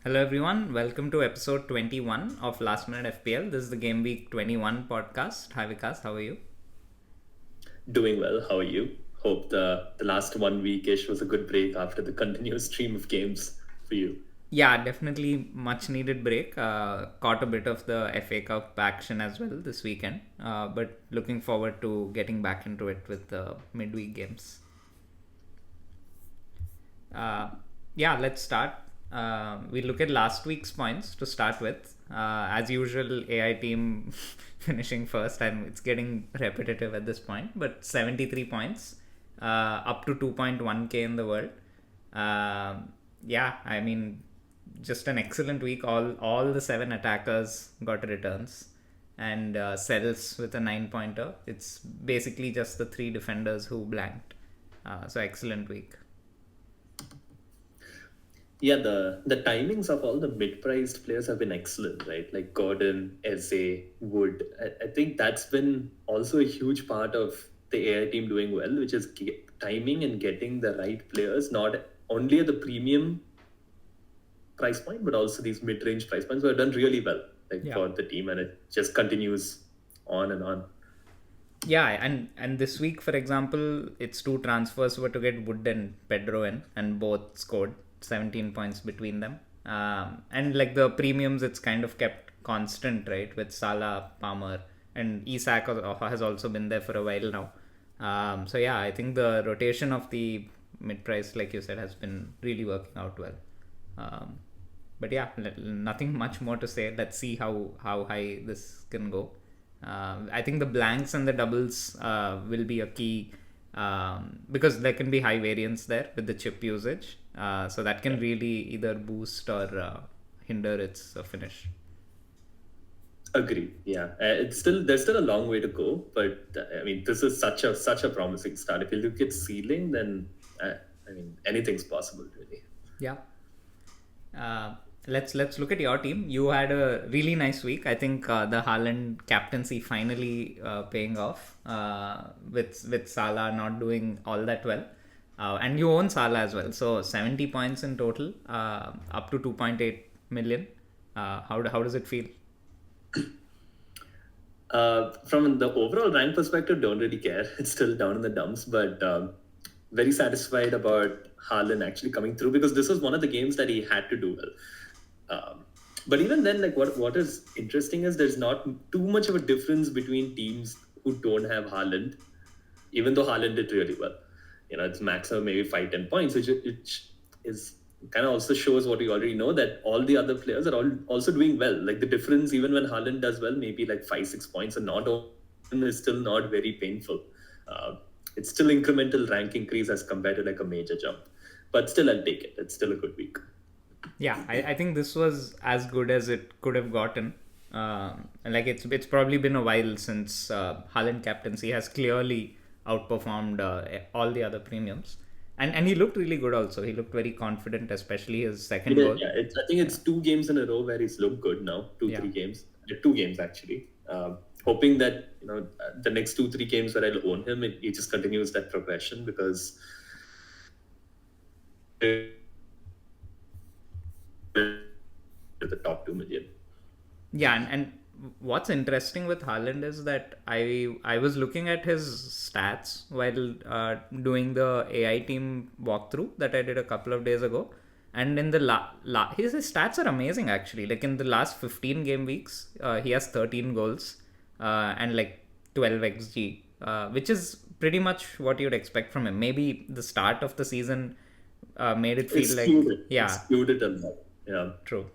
Hello everyone, welcome to episode 21 of Last Minute FPL. This is the Gameweek 21 podcast. Hi Vikas, how are you? Doing well. How are you? Hope the last 1 week-ish was a good break after the continuous stream of games for you. Yeah, definitely much needed break. Caught a bit of the FA Cup action as well this weekend, but looking forward to getting back into it with the midweek games. Uh, yeah, let's start. We look at last week's points to start with. As usual, AI team finishing first, and it's getting repetitive at this point, but 73 points, up to 2.1k in the world. Yeah, I mean, just an excellent week. All the seven attackers got returns, and cells with a 9 pointer. It's basically just the three defenders who blanked. So excellent week. Yeah, the timings of all the mid-priced players have been excellent, right? Like Gordon, Eze, Wood. I think that's been also a huge part of the AI team doing well, which is timing and getting the right players, not only at the premium price point, but also these mid-range price points were done really well, for the team, and it just continues on and on. Yeah, and this week, for example, its two transfers were to get Wood and Pedro in, and both scored 17 points between them. And like the premiums, it's kind of kept constant, right? With Salah, Palmer, and Isak has also been there for a while now. So yeah, I think the rotation of the mid-price, like you said, has been really working out well. But yeah, nothing much more to say. Let's see how high this can go. I think the blanks and the doubles will be a key, because there can be high variance there with the chip usage. So that can really either boost or hinder its finish. Agree. Yeah, there's still a long way to go, but I mean this is such a promising start. If you look at ceiling, then I mean anything's possible really. Yeah. Let's look at your team. You had a really nice week. I think the Haaland captaincy finally paying off, with Salah not doing all that well, and you own Salah as well. So 70 points in total, up to 2.8 million. How does it feel? From the overall rank perspective, don't really care. It's still down in the dumps, but very satisfied about Haaland actually coming through, because this was one of the games that he had to do well. But even then, like what is interesting is there's not too much of a difference between teams who don't have Haaland, even though Haaland did really well. It's maximum maybe 5-10 points, which is kind of also shows what we already know, that all the other players are all also doing well. Like the difference, even when Haaland does well, maybe like 5-6 points, and not is still not very painful. It's still incremental rank increase as compared to like a major jump, but still I'll take it. It's still a good week. Yeah, I think this was as good as it could have gotten. Like it's probably been a while since Haaland captaincy has clearly outperformed all the other premiums, and he looked really good also. He looked very confident, especially his second goal. Yeah, I think it's 2 games in a row where he's looked good now. Three games. 2 games actually. Hoping that the next 2-3 games where I'll own him, he just continues that progression, because the top 2 million. Yeah, and what's interesting with Haaland is that I was looking at his stats while doing the AI team walkthrough that I did a couple of days ago, and in the his stats are amazing actually. Like in the last 15 game weeks, he has 13 goals, and like 12 xg, which is pretty much what you'd expect from him. Maybe the start of the season made it feel it's skewed a lot. Yeah, true.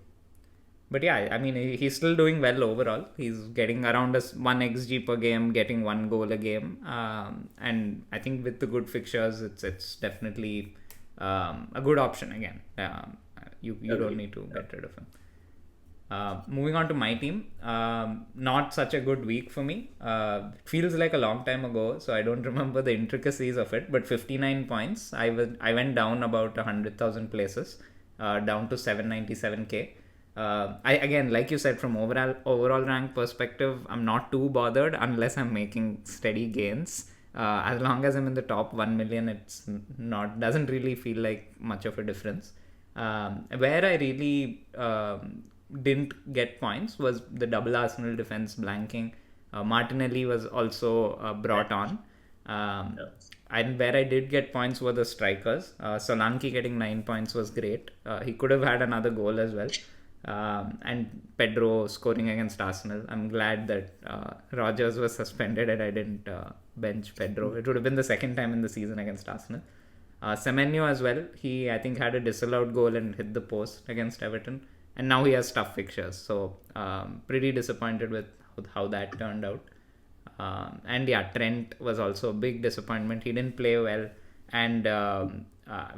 But yeah, I mean, he's still doing well overall. He's getting around us 1 xg per game, getting 1 goal a game, and I think with the good fixtures, it's definitely a good option again. You don't need to get rid of him. Moving on to my team, not such a good week for me. It feels like a long time ago, so I don't remember the intricacies of it. But 59 points, I went down about 100,000 places, down to 797k. I again, like you said, from overall rank perspective, I'm not too bothered unless I'm making steady gains. As long as I'm in the top 1 million, it's not doesn't really feel like much of a difference. Where I really didn't get points was the double Arsenal defense blanking. Martinelli was also brought on. Um, Yeah. and where I did get points were the strikers. Solanke getting 9 points was great. He could have had another goal as well. And Pedro scoring against Arsenal. I'm glad that Rogers was suspended and I didn't bench Pedro. It would have been the second time in the season against Arsenal. Semenyo as well. He, I think, had a disallowed goal and hit the post against Everton. And now he has tough fixtures. So, pretty disappointed with how that turned out. And yeah, Trent was also a big disappointment. He didn't play well. And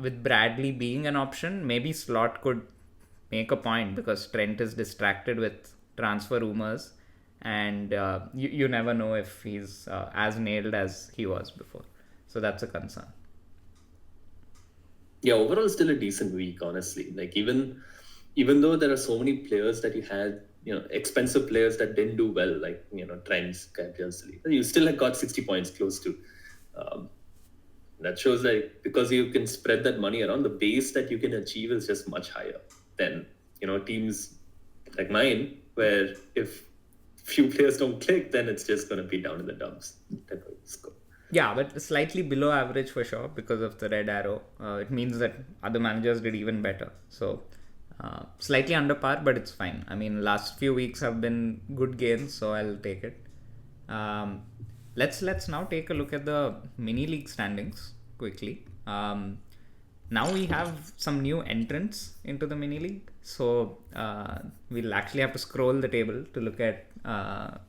with Bradley being an option, maybe Slot could make a point because Trent is distracted with transfer rumors. And you never know if he's as nailed as he was before. So that's a concern. Yeah, overall still a decent week, honestly. Like even though there are so many players that you had, expensive players that didn't do well, like Trent's, you still have got 60 points close to. Um, that shows like because you can spread that money around, the base that you can achieve is just much higher than teams like mine, where if few players don't click, then it's just going to be down in the dumps. Type of score. Yeah, but slightly below average for sure because of the red arrow. It means that other managers did even better. So slightly under par, but it's fine. I mean, last few weeks have been good gains, so I'll take it. Let's now take a look at the mini league standings quickly. Now we have some new entrants into the mini league, so we'll actually have to scroll the table to look at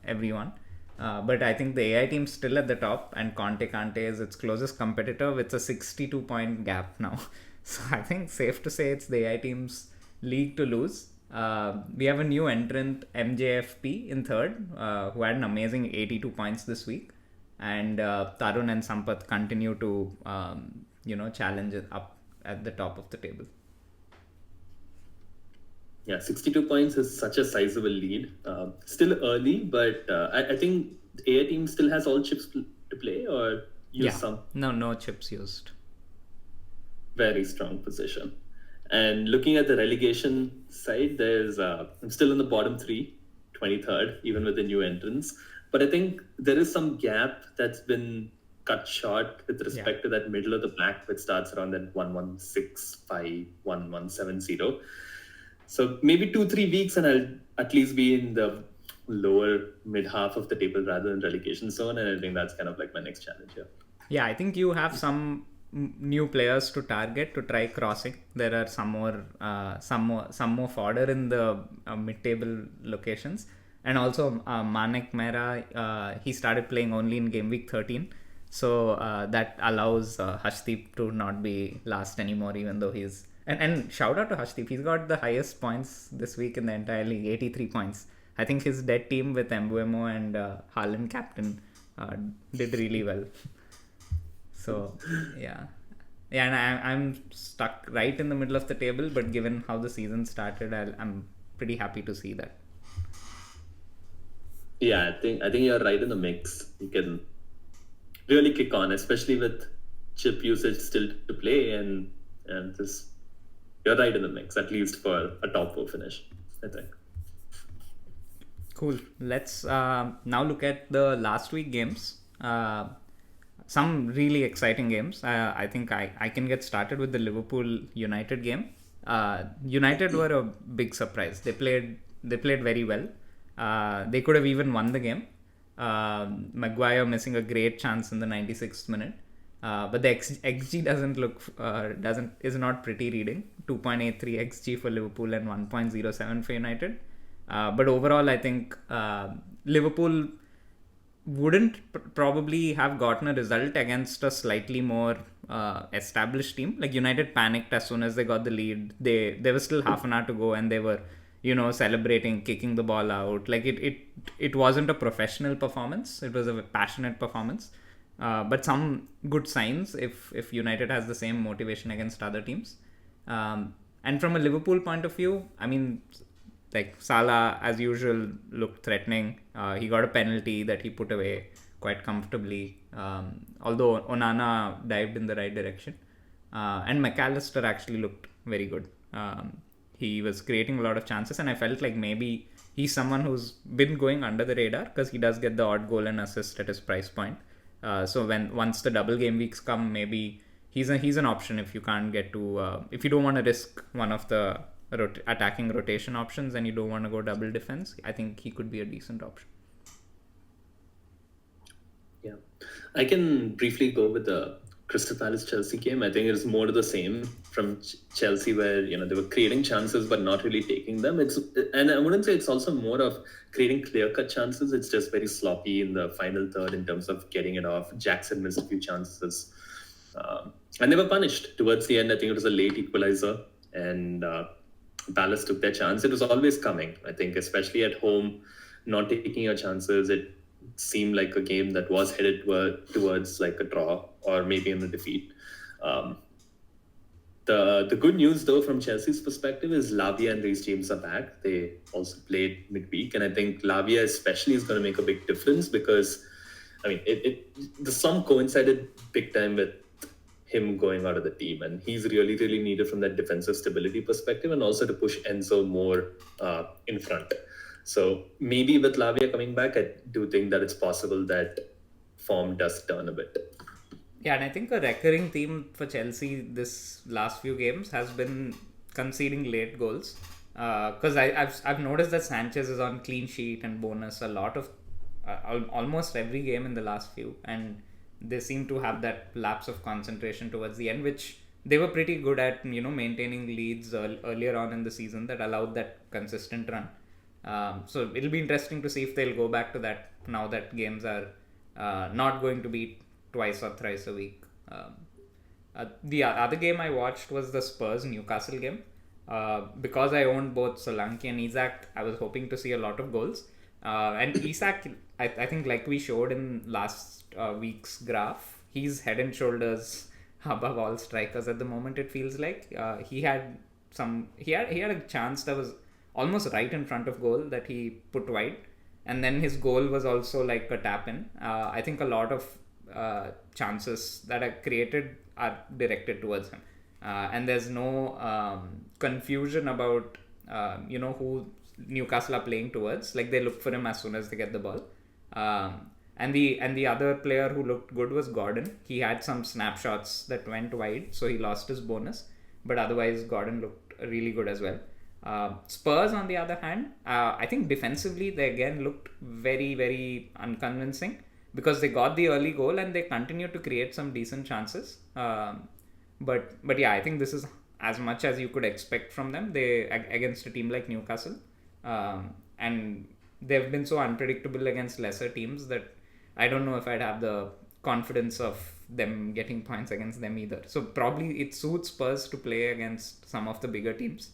everyone. But I think the AI team's still at the top, and Conte is its closest competitor with a 62-point gap now. So I think safe to say it's the AI team's league to lose. We have a new entrant, MJFP, in third, who had an amazing 82 points this week. And Tarun and Sampath continue to, challenge it up at the top of the table. Yeah, 62 points is such a sizable lead. Still early, but I think the AI team still has all chips to play or use some. No chips used. Very strong position. And looking at the relegation side, there's I'm still in the bottom three, 23rd, even with the new entrants. But I think there is some gap that's been cut short with respect to that middle of the pack, which starts around that 1165, 1170. So maybe 2-3 weeks and I'll at least be in the lower mid half of the table rather than relegation zone. And I think that's kind of like my next challenge here. Yeah, I think you have some new players to target to try crossing. There are some more fodder in the mid-table locations. And also Manek Mehra, he started playing only in Gameweek 13. So that allows Hashdeep to not be last anymore, even though he's... And shout out to Hashdeep. He's got the highest points this week in the entire league, 83 points. I think his dead team with Mbuemo and Haaland captain did really well. So, yeah. Yeah, and I'm stuck right in the middle of the table, but given how the season started, I'm pretty happy to see that. Yeah, I think you're right in the mix. You can really kick on, especially with chip usage still to play, and this you're right in the mix, at least for a top 4 finish, I think. Cool. Let's now look at the last week games. Some really exciting games. I think I can get started with the Liverpool United game. United were a big surprise. They played very well. They could have even won the game. Maguire missing a great chance in the 96th minute. But the XG is not pretty reading. 2.83 XG for Liverpool and 1.07 for United. But overall, I think Liverpool wouldn't probably have gotten a result against a slightly more established team. Like United panicked as soon as they got the lead. There was still half an hour to go and they were, celebrating, kicking the ball out. Like it wasn't a professional performance. It was a passionate performance. But some good signs if United has the same motivation against other teams. And from a Liverpool point of view, I mean, like Salah, as usual, looked threatening. He got a penalty that he put away quite comfortably. Although Onana dived in the right direction. And McAllister actually looked very good. He was creating a lot of chances, and I felt like maybe he's someone who's been going under the radar because he does get the odd goal and assist at his price point. So once the double game weeks come, maybe he's an option if you can't get to if you don't want to risk one of the attacking rotation options and you don't want to go double defense. I think he could be a decent option. Yeah, I can briefly go with the Crystal Palace Chelsea game. I think it's more to the same from Chelsea, where they were creating chances but not really taking them. And I wouldn't say it's also more of creating clear-cut chances. It's just very sloppy in the final third in terms of getting it off. Jackson missed a few chances, and they were punished towards the end. I think it was a late equalizer, and Palace took their chance. It was always coming. I think, especially at home, not taking your chances. It seemed like a game that was headed towards like a draw or maybe in a defeat. The good news, though, from Chelsea's perspective is Lavia and Reece James are back. They also played midweek, and I think Lavia especially is going to make a big difference because, I mean, the sum coincided big time with him going out of the team, and he's really, really needed from that defensive stability perspective and also to push Enzo more in front. So maybe with Lavia coming back, I do think that it's possible that form does turn a bit. Yeah, and I think a recurring theme for Chelsea this last few games has been conceding late goals. Because I've noticed that Sanchez is on clean sheet and bonus a lot of almost every game in the last few, and they seem to have that lapse of concentration towards the end, which they were pretty good at, maintaining leads earlier on in the season that allowed that consistent run. So it'll be interesting to see if they'll go back to that now that games are not going to be twice or thrice a week. The other game I watched was the Spurs Newcastle game. Because I owned both Solanke and Isak, I was hoping to see a lot of goals. And Isak, I think, like we showed in last week's graph, he's head and shoulders above all strikers at the moment. It feels like he had a chance that was almost right in front of goal that he put wide, and then his goal was also like a tap in. I think a lot of chances that are created are directed towards him, and there's no confusion about who Newcastle are playing towards. Like, they look for him as soon as they get the ball. And the other player who looked good was Gordon. He had some snapshots that went wide, so he lost his bonus, but otherwise Gordon looked really good as well. Spurs, on the other hand, I think defensively they again looked very, very unconvincing because they got the early goal and they continued to create some decent chances. But yeah, I think this is as much as you could expect from them. They against a team like Newcastle, and they've been so unpredictable against lesser teams that I don't know if I'd have the confidence of them getting points against them either. So probably it suits Spurs to play against some of the bigger teams.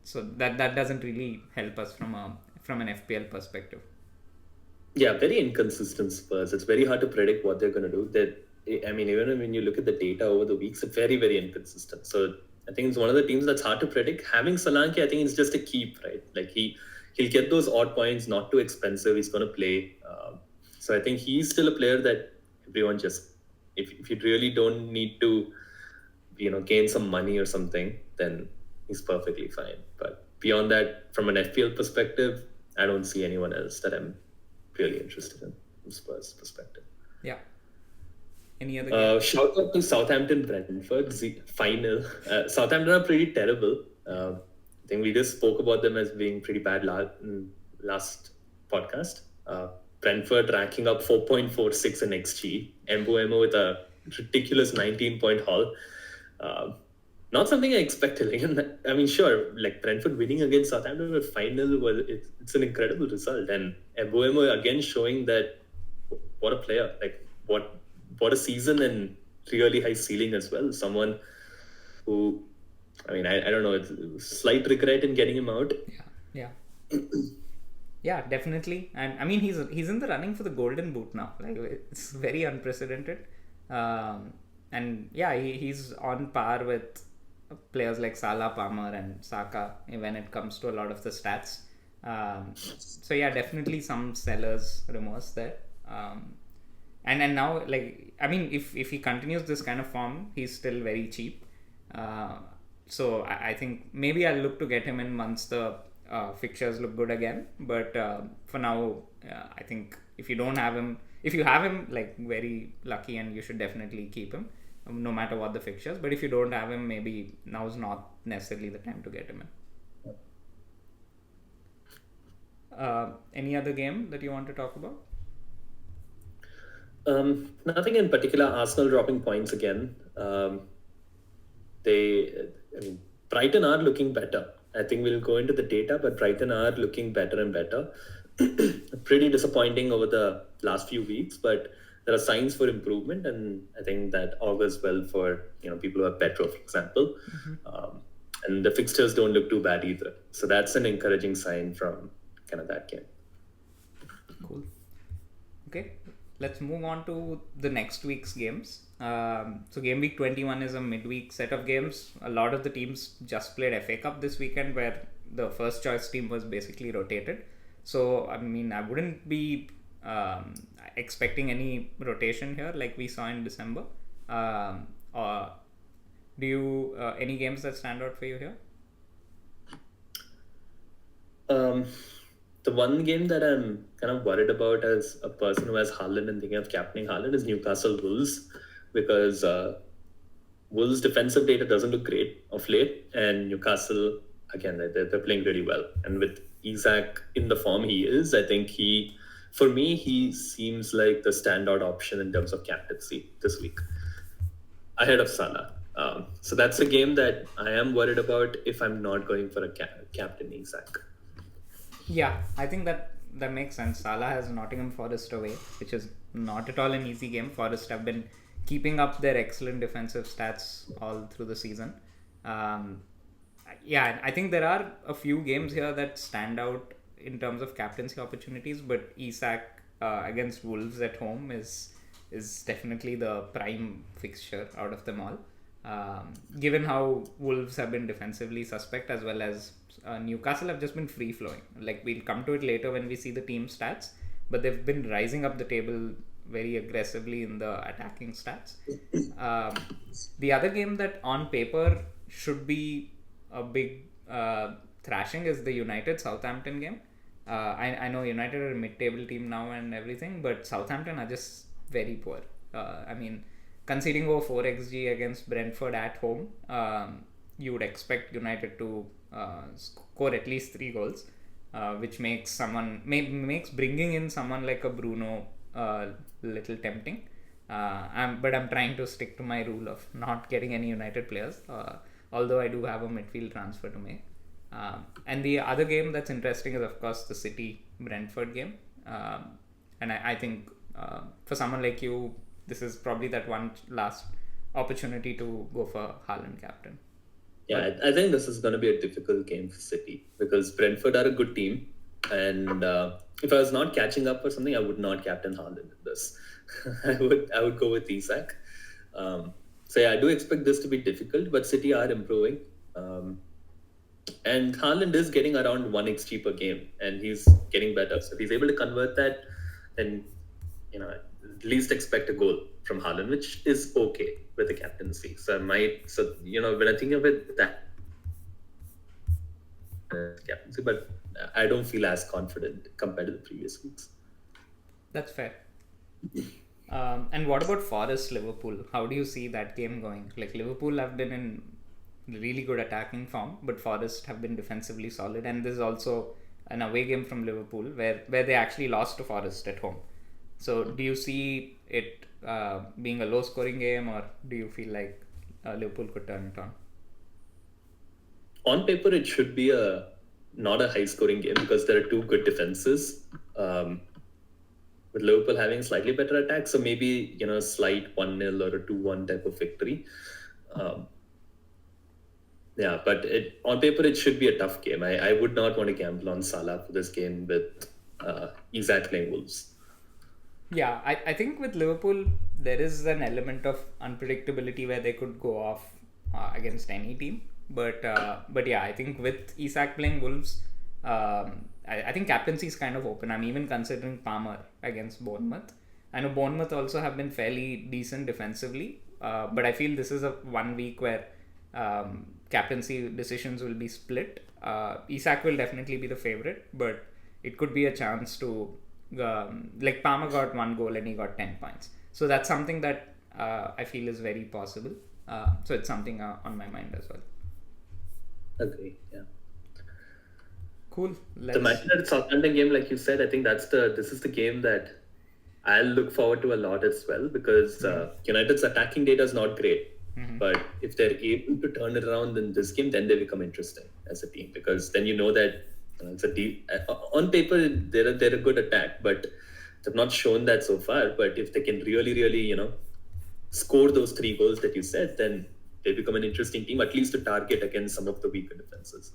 So that doesn't really help us from an FPL perspective. Yeah, very inconsistent Spurs. It's very hard to predict what they're going to do. Even when you look at the data over the weeks, it's very, very inconsistent. So I think it's one of the teams that's hard to predict. Having Solanke, I think it's just a keep, right? Like he'll get those odd points, not too expensive. He's going to play. So I think he's still a player that everyone just, if you really don't need to, gain some money or something, then he's perfectly fine. But beyond that, from an FPL perspective, I don't see anyone else that I'm really interested in from Spurs' perspective. Yeah. Any other shout out to Southampton Brentford final. Southampton are pretty terrible. I think we just spoke about them as being pretty bad last podcast. Brentford ranking up 4.46 in XG. Mbuemo with a ridiculous 19-point haul. Not something I expected. I mean, sure, like Brentford winning against Southampton in final, it's an incredible result. And Mbuemo again showing that what a player, like what a season and really high ceiling as well. Someone who, I don't know, it's slight regret in getting him out. Yeah. Yeah, definitely. And I mean, he's in the running for the Golden Boot now. Like, it's very unprecedented. And yeah, he's on par with players like Salah, Palmer, and Saka when it comes to a lot of the stats. So yeah, definitely some seller's remorse there. And now, like, I mean, if he continues this kind of form, he's still very cheap. So I think maybe I'll look to get him in once the fixtures look good again. But for now, I think if you don't have him, if you have him, like very lucky, and you should definitely keep him, no matter what the fixtures. But if you don't have him, maybe now's not necessarily the time to get him in. Any other game that you want to talk about? Nothing in particular. Arsenal dropping points again. I mean, Brighton are looking better. I think we'll go into the data, but Brighton are looking better and better. Pretty disappointing over the last few weeks, but there are signs for improvement, and I think that augurs well for people who have Petro, for example. And the fixtures don't look too bad either. So that's an encouraging sign from kind of that game. Cool. Okay, let's move on to the next week's games. So game week 21 is a midweek set of games. A lot of the teams just played FA Cup this weekend, where the first choice team was basically rotated. So I mean, I wouldn't be expecting any rotation here like we saw in December. Or do you any games that stand out for you here? The one game that I'm kind of worried about as a person who has Haaland and thinking of captaining Haaland is Newcastle Wolves, because Wolves' defensive data doesn't look great of late, and Newcastle, again, they're playing really well. And with Isak in the form he is, I think for me, he seems like the standout option in terms of captaincy this week, ahead of Salah. So that's a game that I am worried about if I'm not going for a captain Isak. Yeah, I think that makes sense. Salah has Nottingham Forest away, which is not at all an easy game. Forest have been keeping up their excellent defensive stats all through the season. Yeah, I think there are a few games here that stand out in terms of captaincy opportunities, but Isak against Wolves at home is definitely the prime fixture out of them all. Given how Wolves have been defensively suspect, as well as Newcastle have just been free flowing. Like, we'll come to it later when we see the team stats, but they've been rising up the table very aggressively in the attacking stats. The other game that on paper should be a big thrashing is the United Southampton game. I know United are a mid-table team now and everything, but Southampton are just very poor. I mean, conceding over 4 xg against Brentford at home, you would expect United to score at least 3 goals, which makes bringing in someone like a Bruno little tempting. But I'm trying to stick to my rule of not getting any United players, although I do have a midfield transfer to make. And the other game that's interesting is, of course, the City Brentford game. And I think for someone like you, this is probably that one last opportunity to go for Haaland captain. Yeah, I think this is going to be a difficult game for City, because Brentford are a good team, and if I was not catching up or something, I would not captain Haaland in this. I would go with Isak. So yeah, I do expect this to be difficult, but City are improving, and Haaland is getting around 1 xg per game, and he's getting better. So if he's able to convert that, then at least expect a goal from Haaland, which is okay with the captaincy. So when I think of it, that captaincy, but I don't feel as confident compared to the previous weeks. That's fair. And what about Forest Liverpool? How do you see that game going? Like, Liverpool have been in really good attacking form, but Forest have been defensively solid, and there's also an away game from Liverpool where they actually lost to Forest at home. So do you see it being a low scoring game, or do you feel like Liverpool could turn it on? On paper, it should be not a high scoring game, because there are two good defenses, with Liverpool having slightly better attack. So maybe a slight 1-0 or a 2-1 type of victory. Yeah, but on paper, it should be a tough game. I would not want to gamble on Salah for this game with Isak playing Wolves. Yeah, I think with Liverpool, there is an element of unpredictability where they could go off against any team. But yeah, I think with Isak playing Wolves, I think captaincy is kind of open. I'm even considering Palmer against Bournemouth. I know Bournemouth also have been fairly decent defensively, but I feel this is a 1 week where captaincy decisions will be split. Isak will definitely be the favorite, but it could be a chance to like Palmer got 1 goal and he got 10 points. So that's something that I feel is very possible. So it's something on my mind as well. Agree. Yeah. Cool. The Manchester United Southampton game, like you said, I think this is the game that I'll look forward to a lot as well, because United's attacking data is not great. But if they're able to turn it around in this game, then they become interesting as a team, because then you know that it's a deep. On paper, they're a good attack, but they've not shown that so far. But if they can really, score those 3 goals that you said, then they become an interesting team, at least to target against some of the weaker defenses.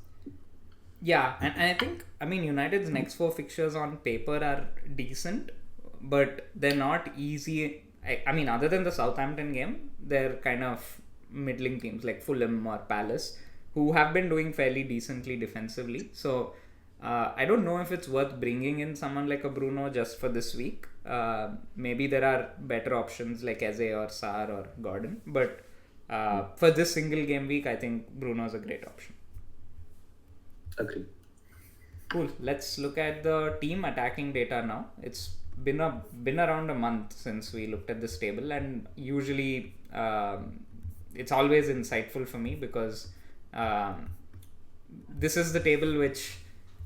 Yeah, and I think, United's next 4 fixtures on paper are decent, but they're not easy. Other than the Southampton game, they're kind of middling teams like Fulham or Palace, who have been doing fairly decently defensively. So I don't know if it's worth bringing in someone like a Bruno just for this week. Maybe there are better options like Eze or Sarr or Gordon, but for this single game week, I think Bruno's a great option. Agree. Cool. Let's look at the team attacking data now. It's been around a month since we looked at this table, and usually it's always insightful for me because this is the table which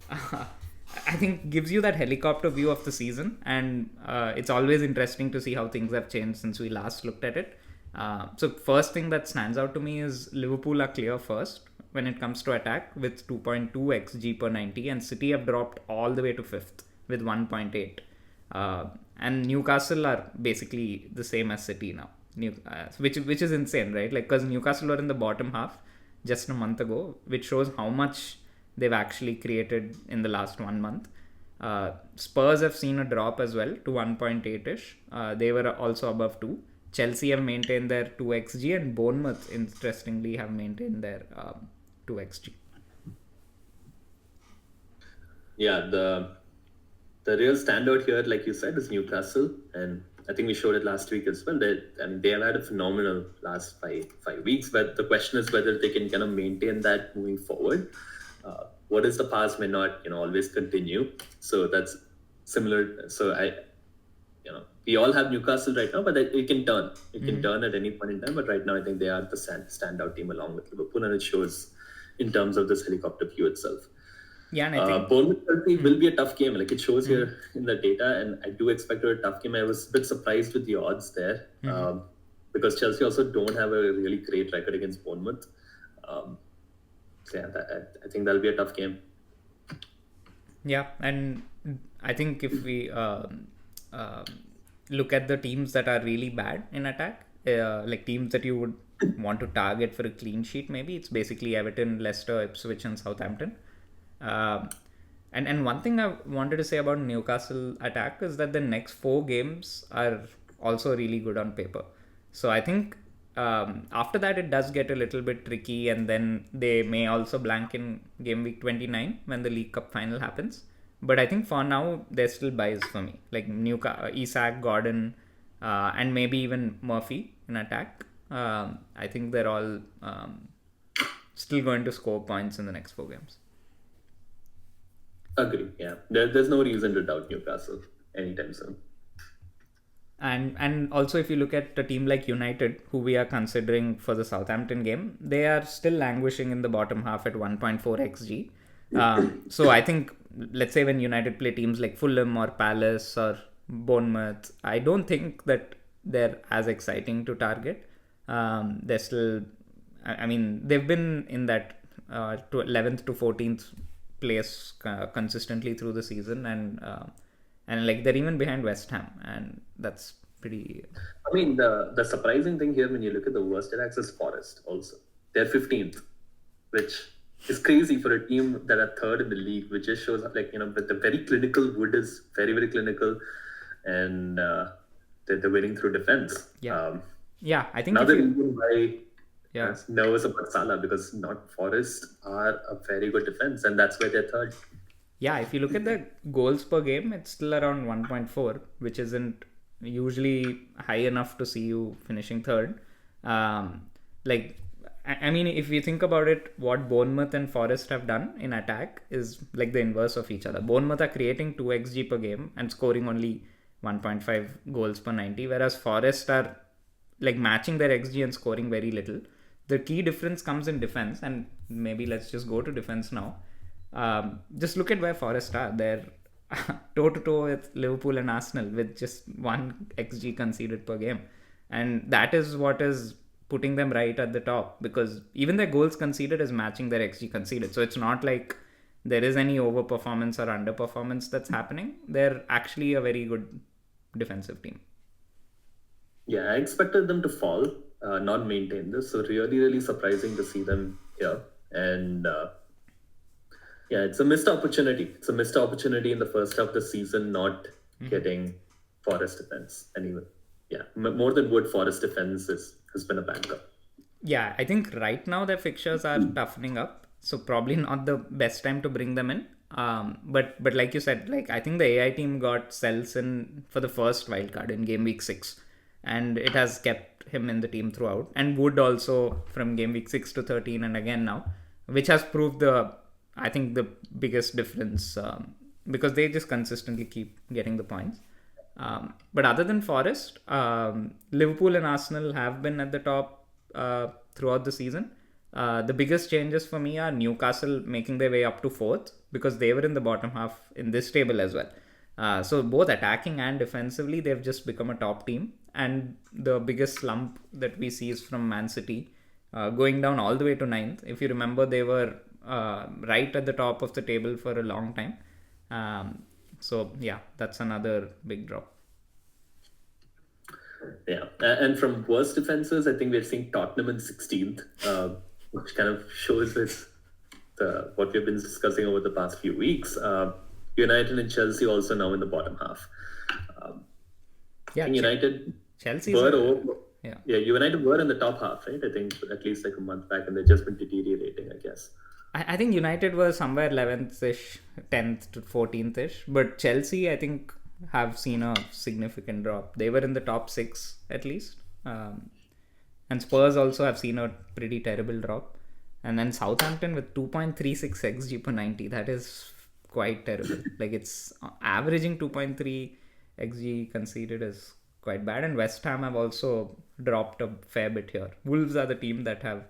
I think gives you that helicopter view of the season, and it's always interesting to see how things have changed since we last looked at it. So first thing that stands out to me is Liverpool are clear first when it comes to attack with 2.2 xg per 90, and City have dropped all the way to 5th with 1.8. And Newcastle are basically the same as City now, which is insane, right? Like, because Newcastle were in the bottom half just a month ago, which shows how much they've actually created in the last 1 month. Spurs have seen a drop as well to 1.8ish. They were also above 2. Chelsea have maintained their 2xg, and Bournemouth, interestingly, have maintained their 2xg. Yeah, the real standout here, like you said, is Newcastle, and I think we showed it last week as well. They have had a phenomenal last five weeks, but the question is whether they can kind of maintain that moving forward. What is the past may not always continue. So that's similar. So we all have Newcastle right now, but it can turn. It can turn at any point in time. But right now, I think they are the standout team along with Liverpool, and it shows in terms of this helicopter view itself. Yeah, and I think Bournemouth will be a tough game. Like it shows here in the data, and I do expect a tough game. I was a bit surprised with the odds there because Chelsea also don't have a really great record against Bournemouth. I think that'll be a tough game. Yeah, and I think if we look at the teams that are really bad in attack, like teams that you would want to target for a clean sheet, maybe it's basically Everton, Leicester, Ipswich, and Southampton. And one thing I wanted to say about Newcastle attack is that the next 4 games are also really good on paper. So I think after that it does get a little bit tricky, and then they may also blank in game week 29 when the League Cup final happens. But I think for now they're still buys for me, like Isak, Gordon, and maybe even Murphy in attack. I think they're all still going to score points in the next 4 games. Agree. Yeah, there's no reason to doubt Newcastle anytime soon. And also, if you look at a team like United, who we are considering for the Southampton game, they are still languishing in the bottom half at 1.4 xg. So I think, let's say when United play teams like Fulham or Palace or Bournemouth, I don't think that they're as exciting to target. They're still, they've been in that 11th to 14th place consistently through the season, and like they're even behind West Ham, and that's pretty. The surprising thing here when you look at the worst attacks is Forest. Also, they're 15th, which is crazy for a team that are 3rd in the league, which just shows like but the very clinical. Wood is very, very clinical, and they're winning through defense. I think another reason why I'm nervous about Salah, because not Forest are a very good defense, and that's why they're 3rd. Yeah, if you look at the goals per game, it's still around 1.4, which isn't usually high enough to see you finishing 3rd. I mean, if you think about it, what Bournemouth and Forest have done in attack is like the inverse of each other. Bournemouth are creating 2 xg per game and scoring only 1.5 goals per 90, whereas Forest are like matching their xg and scoring very little. The key difference comes in defense, and maybe let's just go to defense now. Just look at where Forest are. They're toe to toe with Liverpool and Arsenal with just 1 xg conceded per game, and that is what is putting them right at the top, because even their goals conceded is matching their xg conceded. So it's not like there is any overperformance or underperformance that's happening. They're actually a very good defensive team. Yeah, I expected them to fall, not maintain this. So really surprising to see them here. And yeah, it's a missed opportunity. It's a missed opportunity in the first half of the season, not getting Forest defense. And even, yeah, more than Wood, Forest defense has been a backup. Yeah, I think right now their fixtures are toughening up, so probably not the best time to bring them in. But like you said, like I think the AI team got Cells in for the first wild card in game week 6, and it has kept him in the team throughout. And Wood also from game week 6 to 13, and again now, which has proved I think the biggest difference, because they just consistently keep getting the points. But other than Forest, Liverpool and Arsenal have been at the top throughout the season. The biggest changes for me are Newcastle making their way up to 4th, because they were in the bottom half in this table as well. So both attacking and defensively, they've just become a top team. And the biggest slump that we see is from Man City, going down all the way to 9th. If you remember, they were right at the top of the table for a long time. So yeah, that's another big drop. Yeah, and from worst defenses, I think we're seeing Tottenham in 16th, which kind of shows us what we've been discussing over the past few weeks. United and Chelsea also now in the bottom half. Yeah, United Chelsea. Yeah, United were in the top half, right? I think at least like a month back, and they've just been deteriorating, I guess. I think United were somewhere 11th-ish, 10th to 14th-ish, but Chelsea, I think, have seen a significant drop. They were in the top 6 at least. And Spurs also have seen a pretty terrible drop. And then Southampton with 2.36 xg per 90. That is quite terrible. Like it's averaging 2.3 xg conceded is quite bad. And West Ham have also dropped a fair bit here. Wolves are the team that have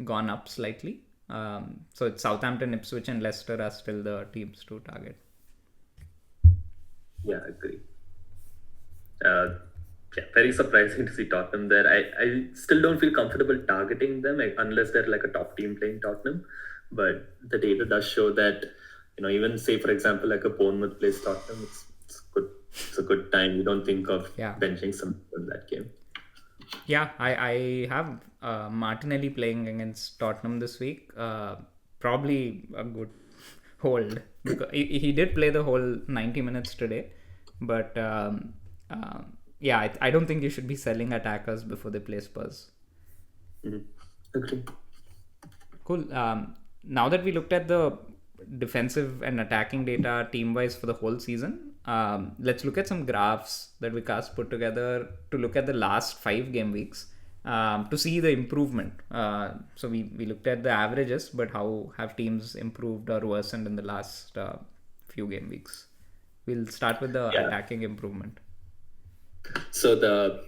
gone up slightly. So it's Southampton, Ipswich and Leicester are still the teams to target. Yeah, I agree. Yeah, very surprising to see Tottenham there. I still don't feel comfortable targeting them unless they're like a top team playing Tottenham. But the data does show that, even say, for example, like a Bournemouth plays Tottenham, it's good. It's a good time. You don't think of benching some in that game. Yeah, I have Martinelli playing against Tottenham this week. Probably a good hold, because he did play the whole 90 minutes today. But yeah, I don't think you should be selling attackers before they play Spurs. Okay. Cool. Now that we looked at the defensive and attacking data team-wise for the whole season, let's look at some graphs that Vikas put together to look at the last 5 game weeks to see the improvement. So we looked at the averages, but how have teams improved or worsened in the last few game weeks? We'll start with the attacking improvement. So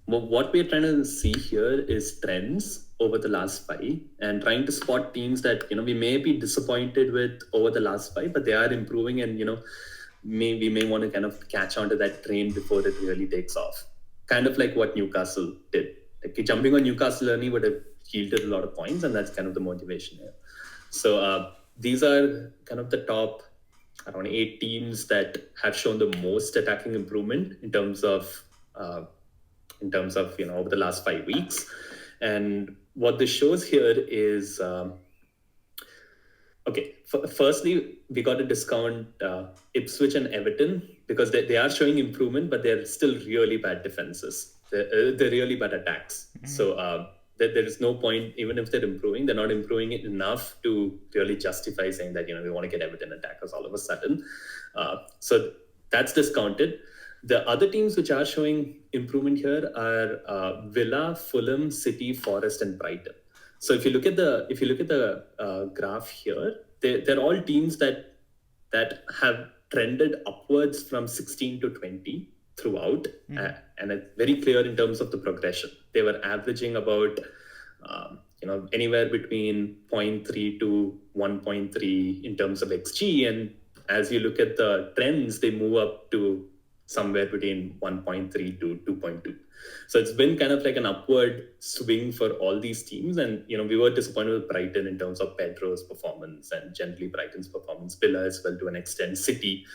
what we're trying to see here is trends over the last 5 and trying to spot teams that we may be disappointed with over the last 5, but they are improving, and we may want to kind of catch onto that train before it really takes off. Kind of like what Newcastle did. Like jumping on Newcastle early would have yielded a lot of points, and that's kind of the motivation here. So these are kind of the top around 8 teams that have shown the most attacking improvement in terms of over the last 5 weeks. And what this shows here is firstly, we got to discount Ipswich and Everton because they are showing improvement, but they're still really bad defenses. They're really bad attacks. Mm-hmm. So there is no point, even if they're improving, they're not improving it enough to really justify saying that we want to get Everton attackers all of a sudden. So that's discounted. The other teams which are showing improvement here are Villa, Fulham, City, Forest, and Brighton. So if you look at the graph here, they're all teams that have trended upwards from 16 to 20 throughout, and it's very clear in terms of the progression. They were averaging about anywhere between zero point 0.3 to 1.3 in terms of XG, and as you look at the trends, they move up to somewhere between 1.3 to 2.2. So it's been kind of like an upward swing for all these teams. And, we were disappointed with Brighton in terms of Pedro's performance and generally Brighton's performance. Villa as well to an extent. City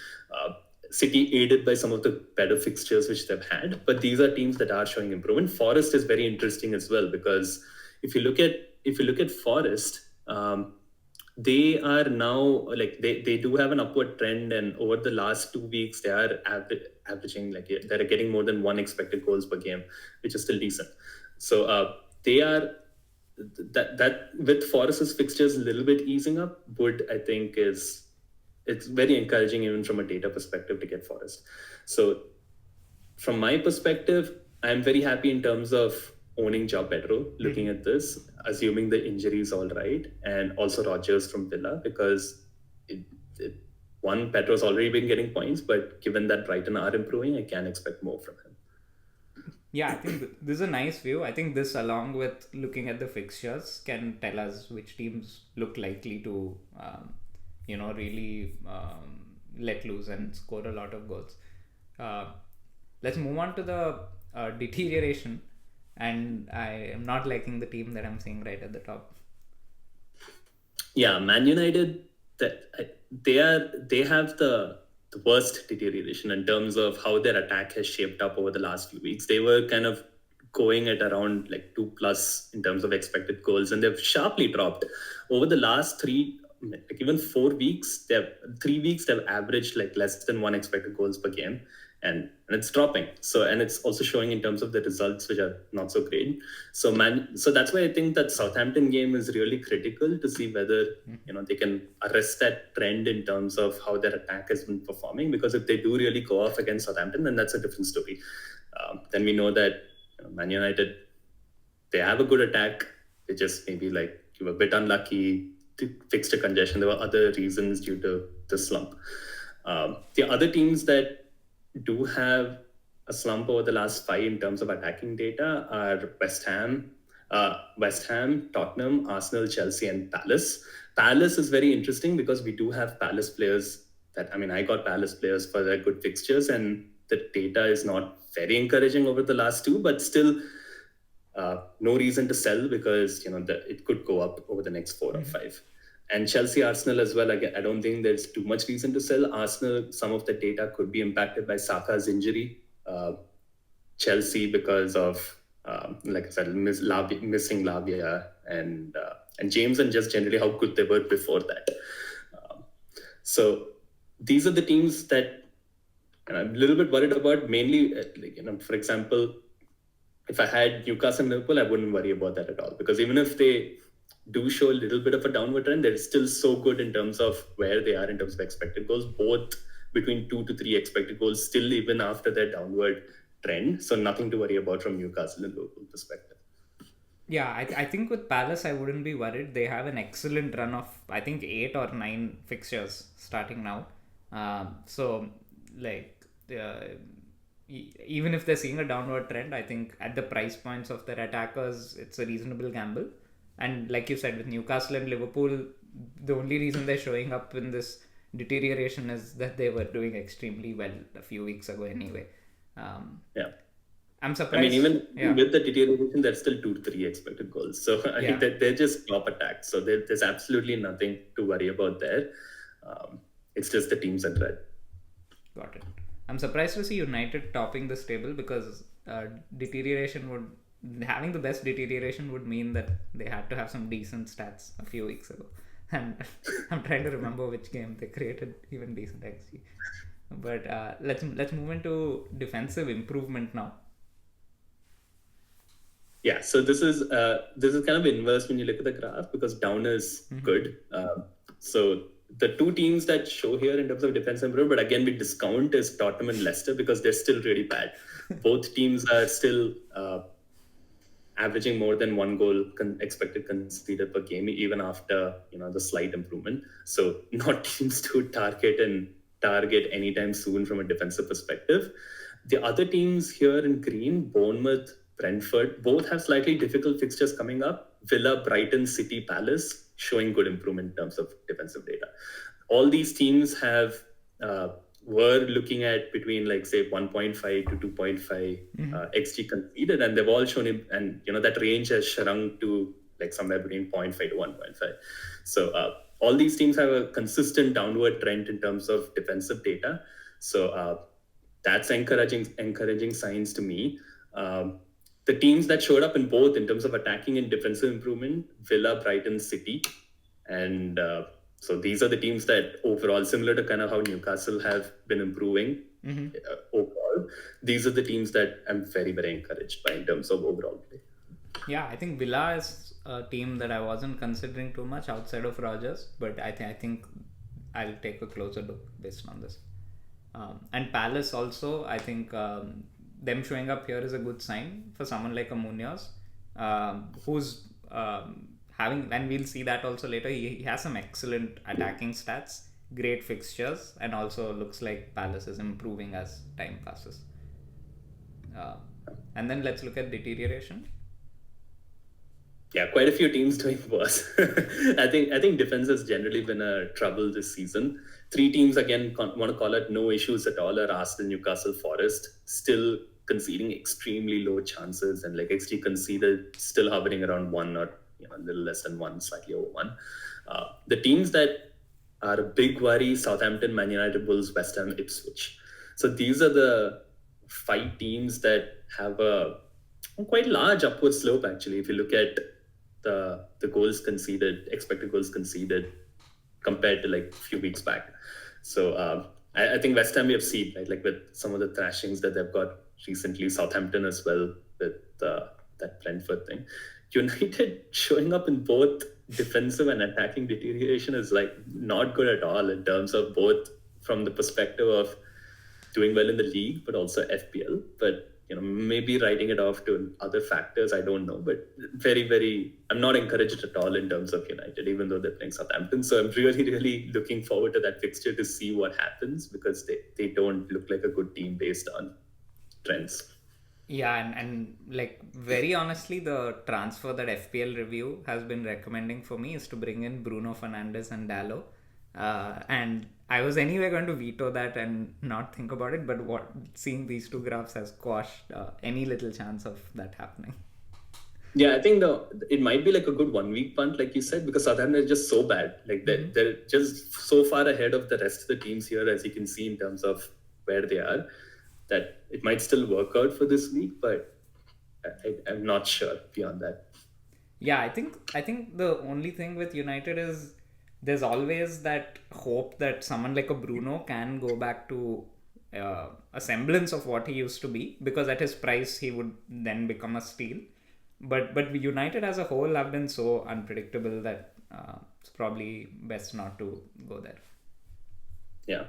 aided by some of the better fixtures which they've had. But these are teams that are showing improvement. Forest is very interesting as well, because if you look at Forest, they are now like they do have an upward trend, and over the last 2 weeks they are averaging like they're getting more than 1 expected goals per game, which is still decent. So they are that with Forest's fixtures a little bit easing up, would I think it's very encouraging even from a data perspective to get Forest. So from my perspective, I'm very happy in terms of owning João Pedro, looking at this, assuming the injury is all right, and also Rodgers from Villa, because Pedro's already been getting points, but given that Brighton are improving, I can expect more from him. Yeah, I think this is a nice view. I think this, along with looking at the fixtures, can tell us which teams look likely to, really let loose and score a lot of goals. Let's move on to the deterioration. And I am not liking the team that I'm seeing right at the top. Yeah, Man United, they have the worst deterioration in terms of how their attack has shaped up over the last few weeks. They were kind of going at around like 2+ in terms of expected goals, and they've sharply dropped over the last even 4 weeks. 3 weeks they've averaged like less than 1 expected goals per game. And it's dropping. So, and it's also showing in terms of the results, which are not so great. So that's why I think that Southampton game is really critical to see whether they can arrest that trend in terms of how their attack has been performing. Because if they do really go off against Southampton, then that's a different story. Then we know that Man United, they have a good attack. They just maybe like you were a bit unlucky to fixture congestion. There were other reasons due to the slump. The other teams that do have a slump over the last 5 in terms of attacking data are West Ham, Tottenham, Arsenal, Chelsea, and Palace. Palace is very interesting because we do have Palace players I got Palace players for their good fixtures, and the data is not very encouraging over the last 2, but still no reason to sell because it could go up over the next 4 or 5. And Chelsea, Arsenal as well. Again, I don't think there's too much reason to sell. Arsenal, some of the data could be impacted by Saka's injury. Chelsea because of, like I said, missing Lavia and James, and just generally how good they were before that. So these are the teams that I'm a little bit worried about. Mainly, for example, if I had Newcastle and Liverpool, I wouldn't worry about that at all, because even if they do show a little bit of a downward trend, they're still so good in terms of where they are in terms of expected goals, both between 2 to 3 expected goals, still even after their downward trend. So nothing to worry about from Newcastle and Liverpool perspective. Yeah, I think with Palace, I wouldn't be worried. They have an excellent run of, I think, 8 or 9 fixtures starting now. Even if they're seeing a downward trend, I think at the price points of their attackers, it's a reasonable gamble. And like you said, with Newcastle and Liverpool, the only reason they're showing up in this deterioration is that they were doing extremely well a few weeks ago anyway. I'm surprised. Even with the deterioration, there's still 2 to 3 expected goals. So I think that they're just top attack. So there's absolutely nothing to worry about there. It's just the teams in red. Got it. I'm surprised to see United topping this table, because having the best deterioration would mean that they had to have some decent stats a few weeks ago. And I'm trying to remember which game they created even decent XG. But let's move into defensive improvement now. Yeah, so this is kind of inverse when you look at the graph, because down is good. So the two teams that show here in terms of defense improvement, but again we discount is Tottenham and Leicester because they're still really bad. Both teams are still averaging more than one goal expected conceded per game, even after the slight improvement. So not teams to target anytime soon from a defensive perspective. The other teams here in green, Bournemouth, Brentford, both have slightly difficult fixtures coming up. Villa, Brighton, City, Palace showing good improvement in terms of defensive data. All these teams have were looking at between like say 1.5 to 2.5 xg conceded, and they've all shown it, and that range has shrunk to like somewhere between 0.5 to 1.5. So all these teams have a consistent downward trend in terms of defensive data. So that's encouraging signs to me. The teams that showed up in both in terms of attacking and defensive improvement, Villa, Brighton, City, and so these are the teams that overall, similar to kind of how Newcastle have been improving overall, these are the teams that I'm very, very encouraged by in terms of overall play. Yeah, I think Villa is a team that I wasn't considering too much outside of Rodgers, but I think I'll take a closer look based on this. And Palace also, I think them showing up here is a good sign for someone like a Munoz, who's having, and we'll see that also later, he has some excellent attacking stats, great fixtures, and also looks like Palace is improving as time passes. And then let's look at deterioration. Yeah, quite a few teams doing worse. I think defense has generally been a trouble this season. Three teams, again, want to call it no issues at all, are Arsenal, Newcastle, Forest, still conceding extremely low chances, and like XG conceded still hovering around 1 or a little less than 1, slightly over 1. The teams that are a big worry: Southampton, Man United, Wolves, West Ham, Ipswich. So these are the 5 teams that have a quite large upward slope, actually, if you look at the goals conceded, expected goals conceded, compared to like a few weeks back. So I think West Ham we have seen, right, like with some of the thrashings that they've got recently, Southampton as well with that Brentford thing. United showing up in both defensive and attacking deterioration is like not good at all in terms of both from the perspective of doing well in the league, but also FPL. But maybe writing it off to other factors, I don't know. But very, very, I'm not encouraged at all in terms of United, even though they're playing Southampton. So I'm really, really looking forward to that fixture to see what happens, because they don't look like a good team based on trends. Yeah, and like very honestly, the transfer that FPL Review has been recommending for me is to bring in Bruno Fernandes and Dallo. And I was anyway going to veto that and not think about it, but seeing these two graphs has quashed any little chance of that happening. Yeah, I think it might be like a good 1 week punt, like you said, because Southampton is just so bad. Like they're just so far ahead of the rest of the teams here, as you can see in terms of where they are, that it might still work out for this week, but I'm not sure beyond that. Yeah, I think the only thing with United is there's always that hope that someone like a Bruno can go back to a semblance of what he used to be, because at his price he would then become a steal. But United as a whole have been so unpredictable that it's probably best not to go there. Yeah.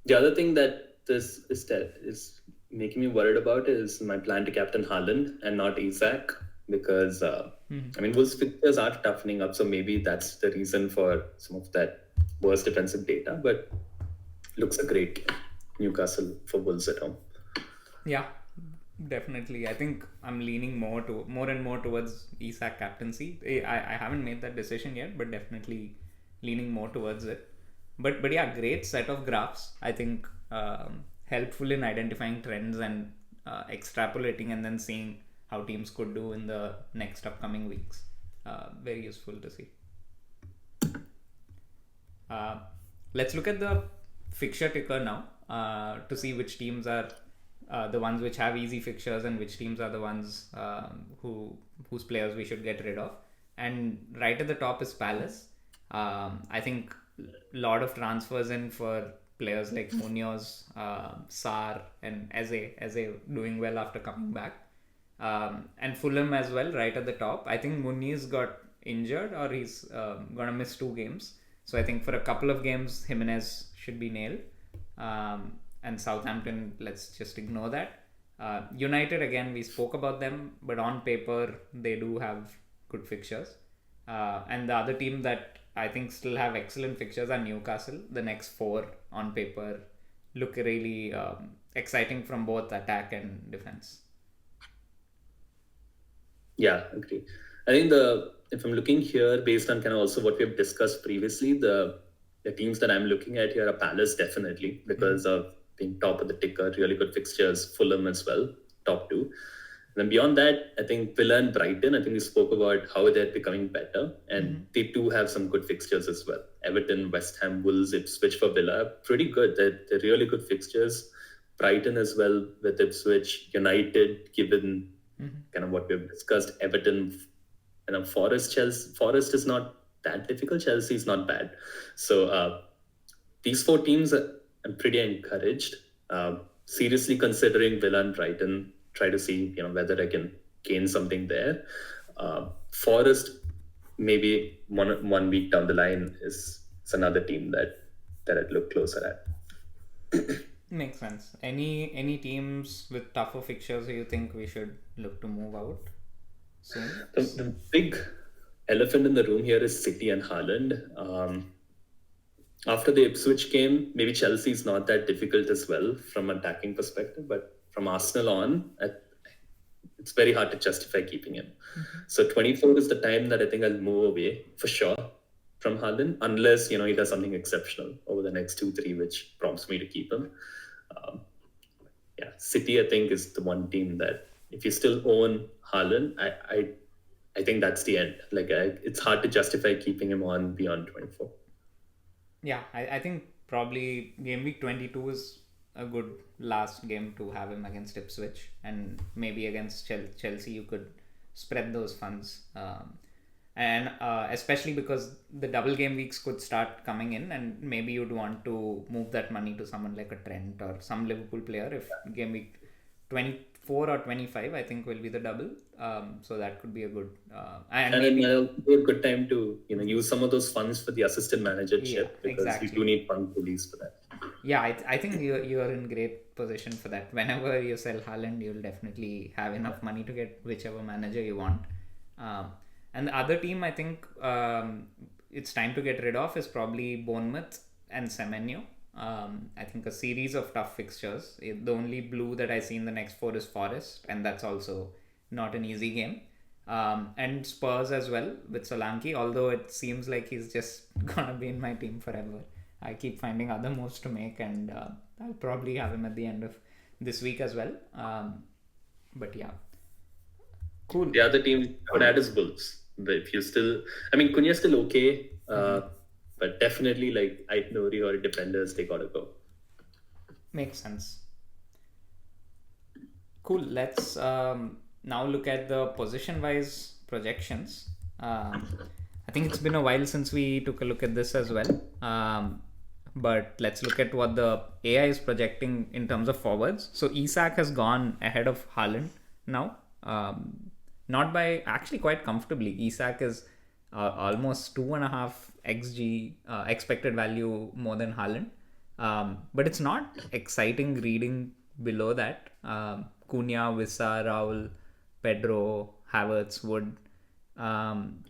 The other thing that this is making me worried about is my plan to captain Haaland and not Isak, because Wolves fixtures are toughening up, so maybe that's the reason for some of that worse defensive data. But looks a great Newcastle for Wolves at home. Yeah, definitely. I think I'm leaning more and more towards Isak captaincy. I haven't made that decision yet, but definitely leaning more towards it. But yeah, great set of graphs. I think helpful in identifying trends and extrapolating and then seeing how teams could do in the next upcoming weeks. Very useful to see. Let's look at the fixture ticker now to see which teams are the ones which have easy fixtures and which teams are the ones whose players we should get rid of. And right at the top is Palace. I think a lot of transfers in for players like Munoz, Sarr, and Eze doing well after coming back. And Fulham as well, right at the top. I think Muniz got injured, or he's gonna miss 2 games. So I think for a couple of games, Jimenez should be nailed. And Southampton, let's just ignore that. United, again, we spoke about them, but on paper, they do have good fixtures. And the other team that I think still have excellent fixtures are Newcastle. The next four on paper look really exciting from both attack and defense. Yeah, agree. I think if I'm looking here based on kind of also what we've discussed previously, the teams that I'm looking at here are Palace definitely because of being top of the ticker, really good fixtures, Fulham as well, top two. And then beyond that, I think Villa and Brighton, I think we spoke about how they're becoming better, and they do have some good fixtures as well. Everton, West Ham, Wolves, Ipswich for Villa, pretty good. They're really good fixtures. Brighton as well with Ipswich, United, given kind of what we've discussed, Everton, Forest, Chelsea. Forest is not that difficult. Chelsea is not bad. So these four teams, I'm pretty encouraged. Seriously considering Villa and Brighton, try to see whether I can gain something there. Forest, maybe one week down the line is another team that I'd look closer at. Makes sense. Any teams with tougher fixtures you think we should look to move out soon? The big elephant in the room here is City and Haaland. After the Ipswich game, maybe Chelsea is not that difficult as well from an attacking perspective, but from Arsenal on, it's very hard to justify keeping him. So 24 is the time that I think I'll move away for sure from Haaland, unless he does something exceptional over the next 2-3, which prompts me to keep him. City I think is the one team that if you still own Haaland, I think that's the end. It's hard to justify keeping him on beyond 24. Yeah, I think probably Gameweek 22 is a good last game to have him against Ipswich, and maybe against Chelsea you could spread those funds. And especially because the double game weeks could start coming in, and maybe you'd want to move that money to someone like a Trent or some Liverpool player if game week 24 or 25 I think will be the double. So that could be a good and maybe a good time to use some of those funds for the assistant managership, because exactly. you do need fund release for that. Yeah, I think you're in great position for that. Whenever you sell Haaland, you'll definitely have enough money to get whichever manager you want. And the other team I think it's time to get rid of is probably Bournemouth and Semenyo. I think a series of tough fixtures. The only blue that I see in the next four is Forest, and that's also not an easy game. And Spurs as well with Solanke, although it seems like he's just gonna be in my team forever. I keep finding other moves to make, and I'll probably have him at the end of this week as well. But yeah. Cool. The other team I would add is Wolves. But if you still, Cunha's still okay, but definitely Aït-Nouri or defenders, they gotta go. Makes sense. Cool. Let's now look at the position-wise projections. I think it's been a while since we took a look at this as well. But let's look at what the AI is projecting in terms of forwards. So Isak has gone ahead of Haaland now. Not by actually quite comfortably. Isak is almost 2.5 xg expected value more than Haaland. But it's not exciting reading below that. Cunha, Wissa, Raul, Pedro, Havertz, Wood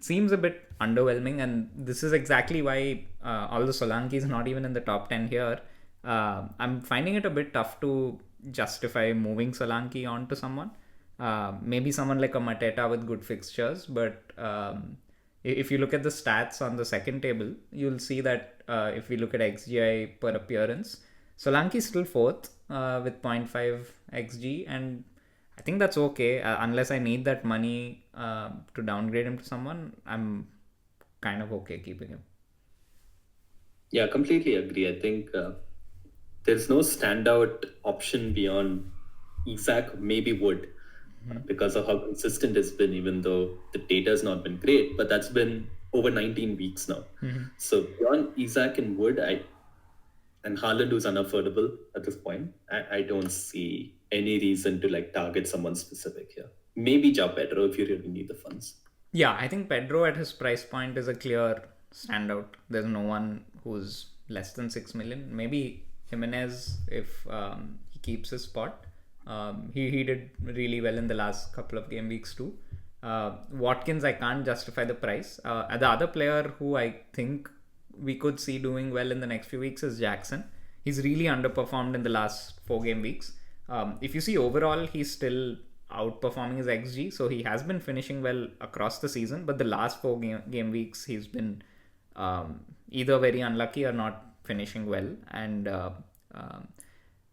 seems a bit underwhelming, and this is exactly why although Solanke is not even in the top 10 here, I'm finding it a bit tough to justify moving Solanke on to someone. Maybe someone like a Mateta with good fixtures, but if you look at the stats on the second table, you'll see that if we look at XGI per appearance, Solanke is still fourth with 0.5 XG, and I think that's okay. Unless I need that money to downgrade him to someone, I'm kind of okay keeping him. Yeah, completely agree. I think there's no standout option beyond Isak, maybe Wood. Because of how consistent it's been, even though the data has not been great, but that's been over 19 weeks now. So beyond Isak and Wood, and Haaland, who's unaffordable at this point, I don't see any reason to target someone specific here. Maybe João Pedro if you really need the funds. Yeah, I think Pedro at his price point is a clear stand out. There's no one who's less than 6 million. Maybe Jimenez, if he keeps his spot. He did really well in the last couple of game weeks too. Watkins, I can't justify the price. The other player who I think we could see doing well in the next few weeks is Jackson. He's really underperformed in the last 4 game weeks. If you see overall, he's still outperforming his XG, so he has been finishing well across the season, but the last 4 game weeks he's been either very unlucky or not finishing well. And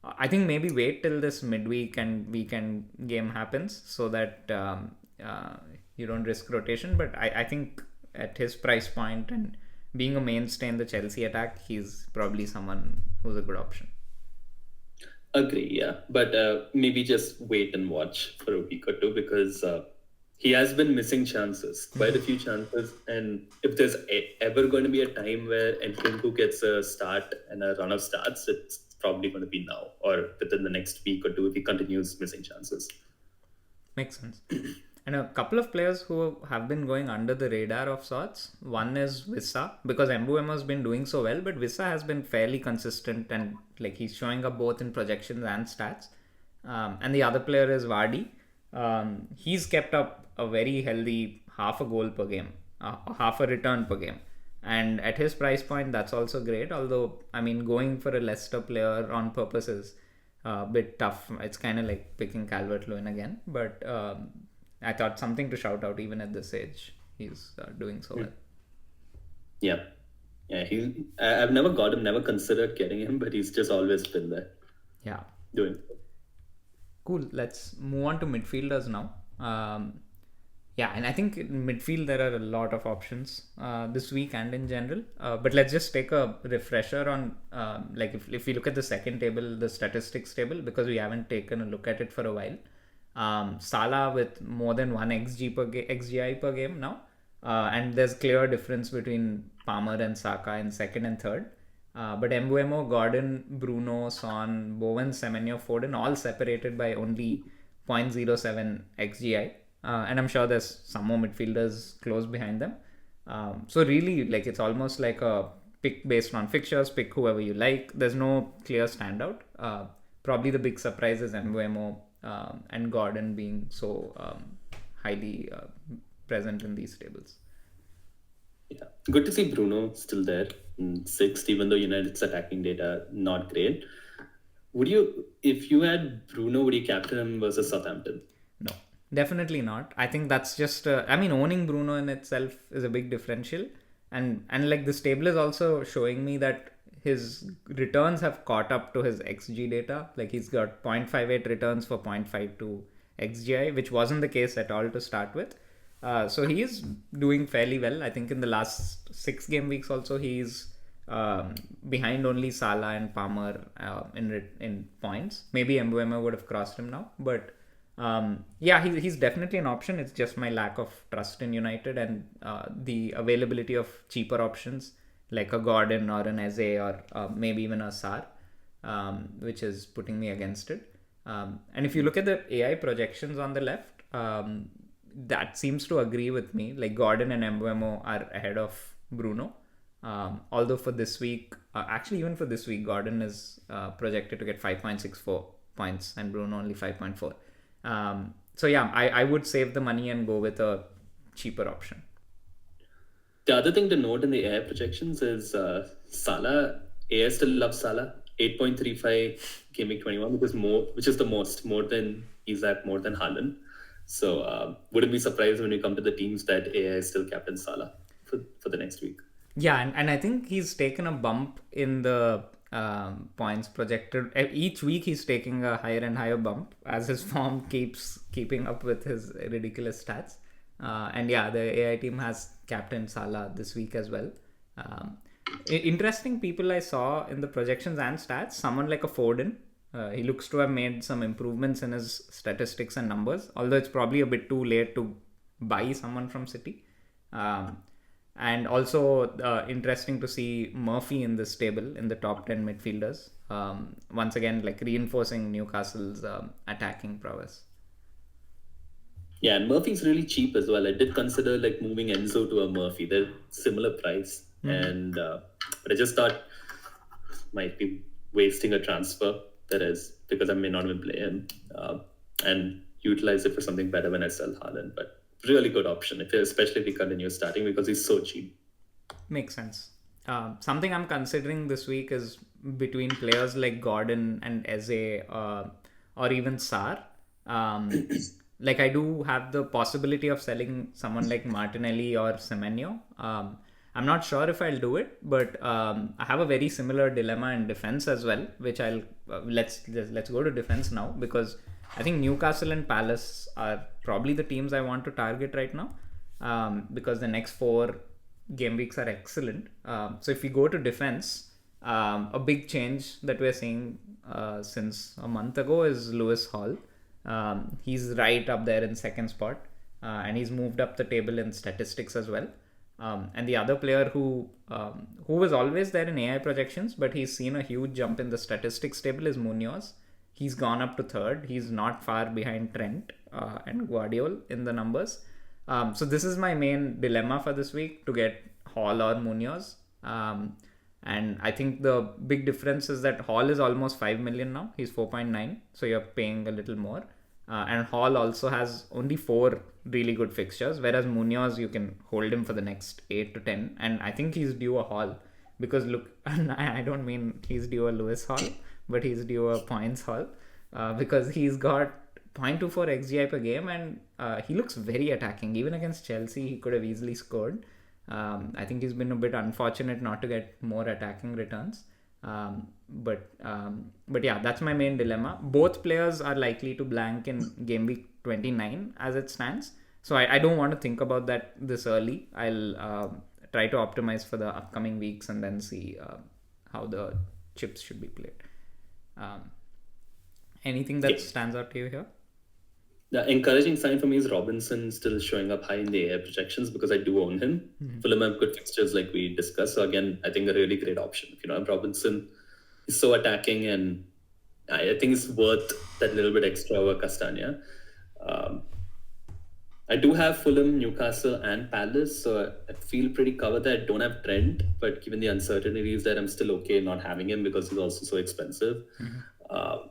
I think maybe wait till this midweek and weekend game happens so that you don't risk rotation. But I think at his price point and being a mainstay in the Chelsea attack, he's probably someone who's a good option. Agree, yeah. But maybe just wait and watch for a week or two because he has been missing chances, quite a few chances. And if there's ever going to be a time where Nkunku gets a start and a run of starts, it's probably going to be now or within the next week or two if he continues missing chances. Makes sense. And a couple of players who have been going under the radar of sorts. One is Wissa, because Mbuemo has been doing so well, but Wissa has been fairly consistent and like he's showing up both in projections and stats. And the other player is Vardy. He's kept up a very healthy half a goal per game, half a return per game. And at his price point, that's also great. Although, I mean, going for a Leicester player on purpose is a bit tough. It's kind of like picking Calvert-Lewin again. But I thought something to shout out even at this age. He's doing so well. Yeah. I've never got him, never considered getting him, but he's just always been there. Yeah. Doing cool. Let's move on to midfielders now. And I think in midfield there are a lot of options this week and in general. But let's just take a refresher on if we look at the second table, the statistics table, because we haven't taken a look at it for a while. Salah with more than 1 XGI per game now. And there's clear difference between Palmer and Saka in second and third. But Mbuemo, Gordon, Bruno, Son, Bowen, Semenyo, Foden all separated by only 0.07 XGI. And I'm sure there's some more midfielders close behind them. So really, it's almost like a pick based on fixtures, pick whoever you like. There's no clear standout. Probably the big surprise is Mbuemo and Gordon being so highly present in these tables. Yeah, good to see Bruno still there in sixth, even though United's attacking data not great. If you had Bruno, would you captain him versus Southampton? No, definitely not. I think that's just owning Bruno in itself is a big differential, and this table is also showing me that his returns have caught up to his XG data. Like he's got 0.58 returns for 0.52 XGI, which wasn't the case at all to start with. So he is doing fairly well. I think in the last 6 game weeks also he's behind only Salah and Palmer in points. Maybe Mbuemo would have crossed him now, but he's definitely an option. It's just my lack of trust in United and the availability of cheaper options like a Gordon or an Eze or maybe even a Sar, which is putting me against it. And if you look at the AI projections on the left, that seems to agree with me. Like Gordon and Mbuemo are ahead of Bruno. Although for this week, even for this week, Gordon is projected to get 5.64 points and Bruno only 5.4. I would save the money and go with a cheaper option. The other thing to note in the AI projections is Salah. AI still loves Salah. 8.35 Game Week 21, which is more than Isaac, more than Haaland. So wouldn't be surprised when we come to the teams that AI is still captain Salah for the next week. Yeah, and I think he's taken a bump in the points projected. Each week he's taking a higher and higher bump as his form keeps keeping up with his ridiculous stats. The AI team has captain Salah this week as well. Interesting people I saw in the projections and stats, someone like a Foden. He looks to have made some improvements in his statistics and numbers, although it's probably a bit too late to buy someone from City. And also interesting to see Murphy in this table in the top 10 midfielders. Once again, reinforcing Newcastle's attacking prowess. Yeah, and Murphy's really cheap as well. I did consider like moving Enzo to a Murphy. They're similar price, and but I just thought might be wasting a transfer. That is because I may not even play him and utilize it for something better when I sell Haaland. But really good option, especially if you continue starting because he's so cheap. Makes sense. Something I'm considering this week is between players like Gordon and Eze, or even Sar. Like I do have the possibility of selling someone like Martinelli or Semenyo. I'm not sure if I'll do it, but I have a very similar dilemma in defense as well, which I'll let's go to defense now, because I think Newcastle and Palace are probably the teams I want to target right now, because the next four game weeks are excellent. So if we go to defense, a big change that we're seeing since a month ago is Lewis Hall. He's right up there in second spot, and he's moved up the table in statistics as well. And the other player who was always there in AI projections, but he's seen a huge jump in the statistics table, is Munoz. He's gone up to third. He's not far behind Trent and Guardiola in the numbers. So this is my main dilemma for this week, to get Hall or Munoz. And I think the big difference is that Hall is almost 5 million now. He's 4.9, so you're paying a little more. And Hall also has only 4 really good fixtures, whereas Munoz, you can hold him for the next 8 to 10. And I think he's due a Hall, because look, I don't mean he's due a Lewis Hall, but he's due a points Hall, because he's got 0.24 XGI per game, and he looks very attacking. Even against Chelsea, he could have easily scored. I think he's been a bit unfortunate not to get more attacking returns. But yeah, that's my main dilemma. Both players are likely to blank in game week 29 as it stands. So I don't want to think about that this early. I'll try to optimize for the upcoming weeks and then see how the chips should be played. Anything that stands out to you here? The encouraging sign for me is Robinson still showing up high in the air projections because I do own him. Fulham have good fixtures like we discussed. So again, I think a really great option. If you know, Robinson is so attacking, and I think it's worth that little bit extra over Castagna. I do have Fulham, Newcastle, and Palace, so I feel pretty covered there. I don't have Trent, but given the uncertainties there, I'm still okay not having him because he's also so expensive. The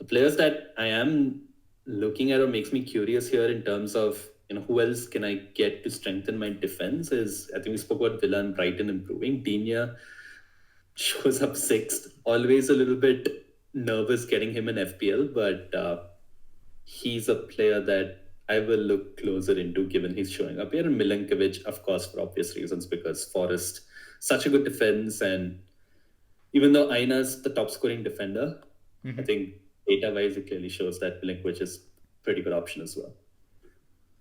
players that I am looking at or makes me curious here in terms of who else can I get to strengthen my defense is, I think we spoke about Villa and Brighton improving. Digne shows up sixth. Always a little bit nervous getting him in FPL, but he's a player that I will look closer into given he's showing up here. And Milinkovic, of course, for obvious reasons, because Forest, such a good defense. And even though Aina's the top scoring defender, I think data-wise, it clearly shows that Milinkovic is a pretty good option as well.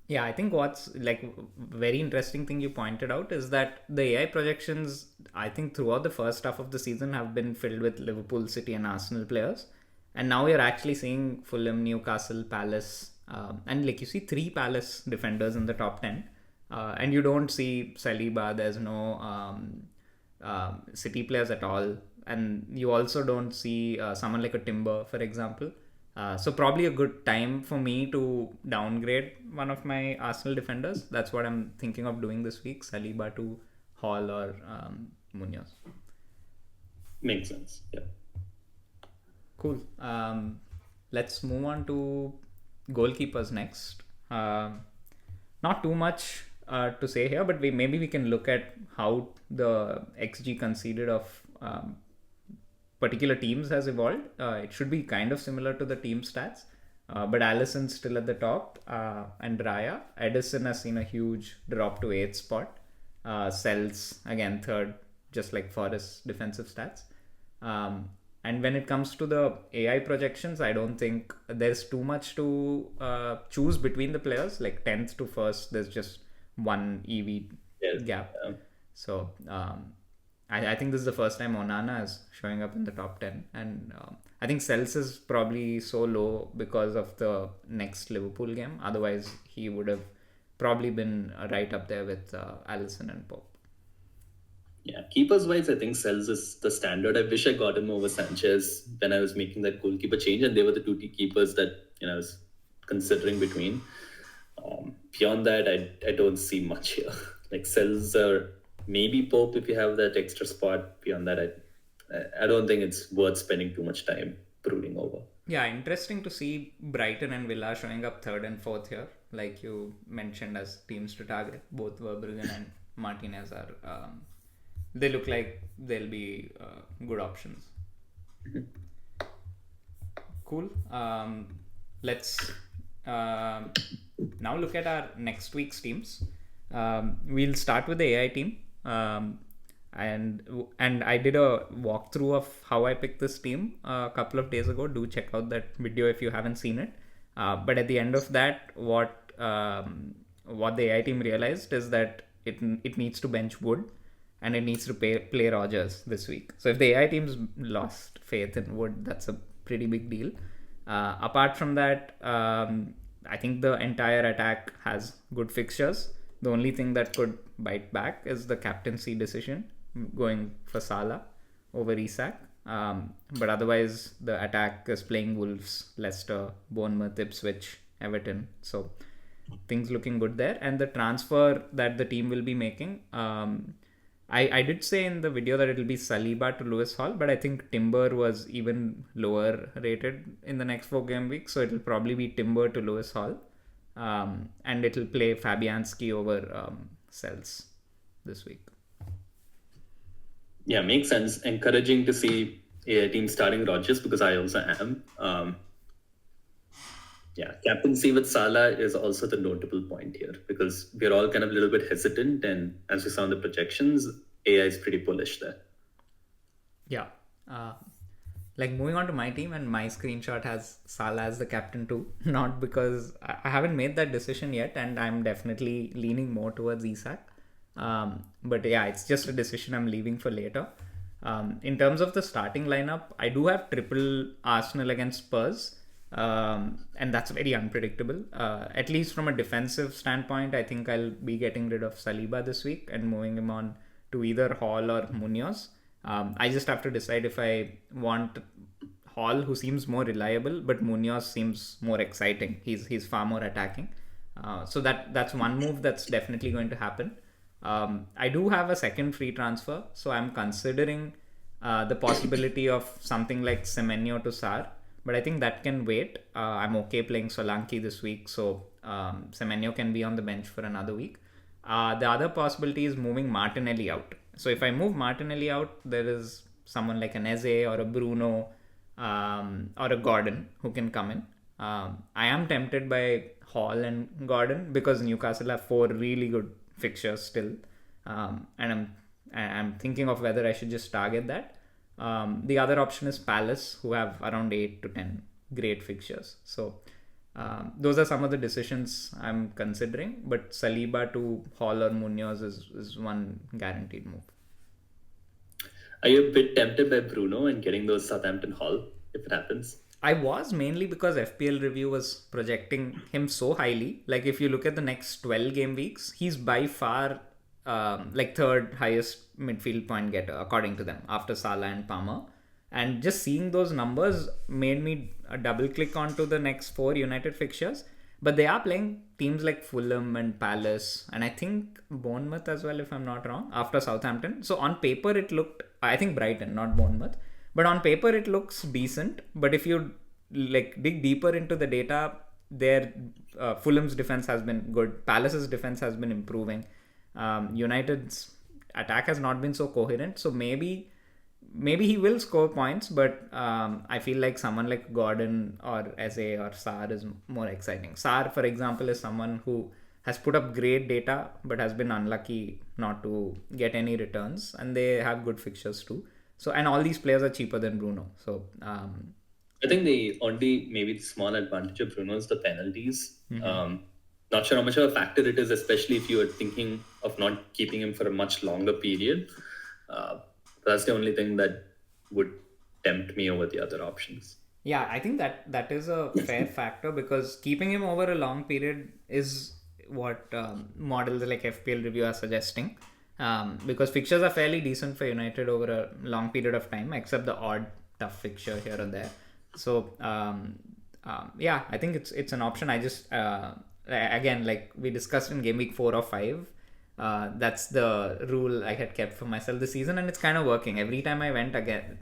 Yeah, I think what's like very interesting thing you pointed out is that the AI projections, I think throughout the first half of the season, have been filled with Liverpool, City, and Arsenal players, and now you're actually seeing Fulham, Newcastle, Palace, and like you see 3 Palace defenders in the top 10, and you don't see Saliba. There's no City players at all, and you also don't see someone like a Timber, for example. So probably a good time for me to downgrade one of my Arsenal defenders. That's what I'm thinking of doing this week, Saliba to Hall or Munoz. Makes sense, yeah. Cool. Let's move on to goalkeepers next. Not too much to say here, but maybe we can look at how the XG conceded of particular teams has evolved. It should be kind of similar to the team stats, but Alisson's still at the top, and Raya. Edison has seen a huge drop to 8th spot. Sells again third, just like Forest's defensive stats. And when it comes to the AI projections, I don't think there's too much to choose between the players. Like 10th to 1st, there's just one EV gap. Yeah. So I think this is the first time Onana is showing up in the top 10. And I think Sells is probably so low because of the next Liverpool game. Otherwise, he would have probably been right up there with Alisson and Pope. Yeah, keepers wise, I think Sells is the standard. I wish I got him over Sanchez when I was making that goalkeeper change, and they were the 2 keepers that I was considering between. Beyond that, I don't see much here. Like sells or maybe Pope if you have that extra spot. Beyond that, I don't think it's worth spending too much time brooding over. Yeah, interesting to see Brighton and Villa showing up third and fourth here, like you mentioned as teams to target. Both Verbruggen and Martinez are. They look like they'll be good options. Cool. Let's now look at our next week's teams. We'll start with the AI team. And I did a walkthrough of how I picked this team a couple of days ago. Do check out that video if you haven't seen it. But at the end of that, what the AI team realized is that it needs to bench Wood and it needs to play Rogers this week. So if the AI team's lost faith in Wood, that's a pretty big deal. Apart from that, I think the entire attack has good fixtures. The only thing that could bite back is the captaincy decision going for Salah over Isak. But otherwise, the attack is playing Wolves, Leicester, Bournemouth, Ipswich, Everton. So things looking good there. And the transfer that the team will be making, I did say in the video that it'll be Saliba to Lewis Hall, but I think Timber was even lower rated in the next 4 game weeks. So it'll probably be Timber to Lewis Hall. And it'll play Fabianski over Cells this week. Yeah, makes sense. Encouraging to see a team starting Rodgers because I also am. Captaincy with Salah is also the notable point here because we're all kind of a little bit hesitant, and as we saw in the projections, AI is pretty bullish there. Yeah. Like moving on to my team, and my screenshot has Salah as the captain too. Not because I haven't made that decision yet, and I'm definitely leaning more towards Isak. But yeah, it's just a decision I'm leaving for later. In terms of the starting lineup, I do have triple Arsenal against Spurs, and that's very unpredictable. At least from a defensive standpoint, I think I'll be getting rid of Saliba this week and moving him on to either Hall or Munoz. I just have to decide if I want Hall, who seems more reliable, but Munoz seems more exciting. He's far more attacking. So that's one move that's definitely going to happen. I do have a second free transfer, so I'm considering the possibility of something like Semenyo to Sar, but I think that can wait. I'm okay playing Solanke this week, so Semenyo can be on the bench for another week. The other possibility is moving Martinelli out. So if I move Martinelli out, there is someone like an Eze or a Bruno or a Gordon who can come in. I am tempted by Hall and Gordon because Newcastle have 4 really good fixtures still, and I'm thinking of whether I should just target that. The other option is Palace, who have around 8 to 10 great fixtures. So those are some of the decisions I'm considering, but Saliba to Hall or Munoz is one guaranteed move. Are you a bit tempted by Bruno and getting those Southampton Hall if it happens? I was, mainly because FPL Review was projecting him so highly. Like if you look at the next 12 game weeks, he's by far like third highest midfield point getter according to them after Salah and Palmer. And just seeing those numbers made me double click onto the next 4 United fixtures. But they are playing teams like Fulham and Palace, and I think Bournemouth as well, if I'm not wrong, after Southampton. So on paper it looked, I think Brighton, not Bournemouth. But on paper it looks decent. But if you like dig deeper into the data, their Fulham's defense has been good. Palace's defense has been improving. United's attack has not been so coherent. So maybe he will score points, but I feel like someone like Gordon or Eze or Sar is more exciting. Sar, for example, is someone who has put up great data but has been unlucky not to get any returns, and they have good fixtures too. So, and all these players are cheaper than Bruno. So I think the only maybe small advantage of Bruno is the penalties. Not sure how much of a factor it is, especially if you are thinking of not keeping him for a much longer period. That's the only thing that would tempt me over the other options. Yeah, I think that is a fair factor because keeping him over a long period is what models like FPL Review are suggesting. Because fixtures are fairly decent for United over a long period of time, except the odd tough fixture here and there. So Yeah, I think it's an option. I just again, like we discussed in game week 4 or 5, that's the rule I had kept for myself this season, and it's kind of working. Every time I went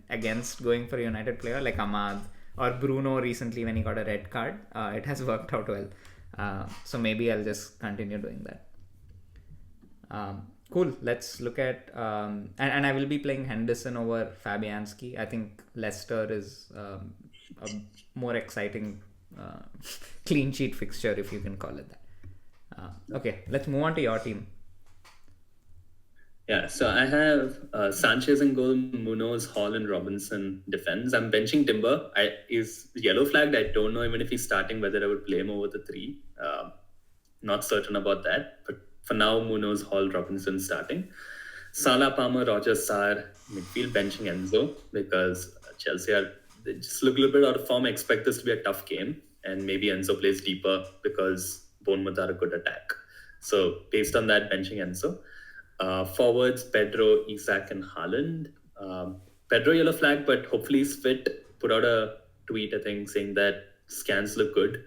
against going for a United player like Ahmad or Bruno recently when he got a red card, it has worked out well. So maybe I'll just continue doing that. Cool. Let's look at and I will be playing Henderson over Fabianski. I think Leicester is a more exciting clean sheet fixture, if you can call it that. Okay, let's move on to your team. Yeah, so I have Sanchez in goal, Munoz, Hall, and Robinson defense. I'm benching Timber. He's yellow flagged. I don't know even if he's starting whether I would play him over the 3. Not certain about that. But for now, Munoz, Hall, Robinson starting. Salah, Palmer, Rogers, Sarr, midfield benching Enzo because Chelsea they just look a little bit out of form. I expect this to be a tough game, and maybe Enzo plays deeper because Bournemouth are a good attack. So based on that, benching Enzo. Forwards, Pedro, Isak, and Haaland. Pedro yellow flag, but hopefully he's fit. Put out a tweet, I think, saying that scans look good.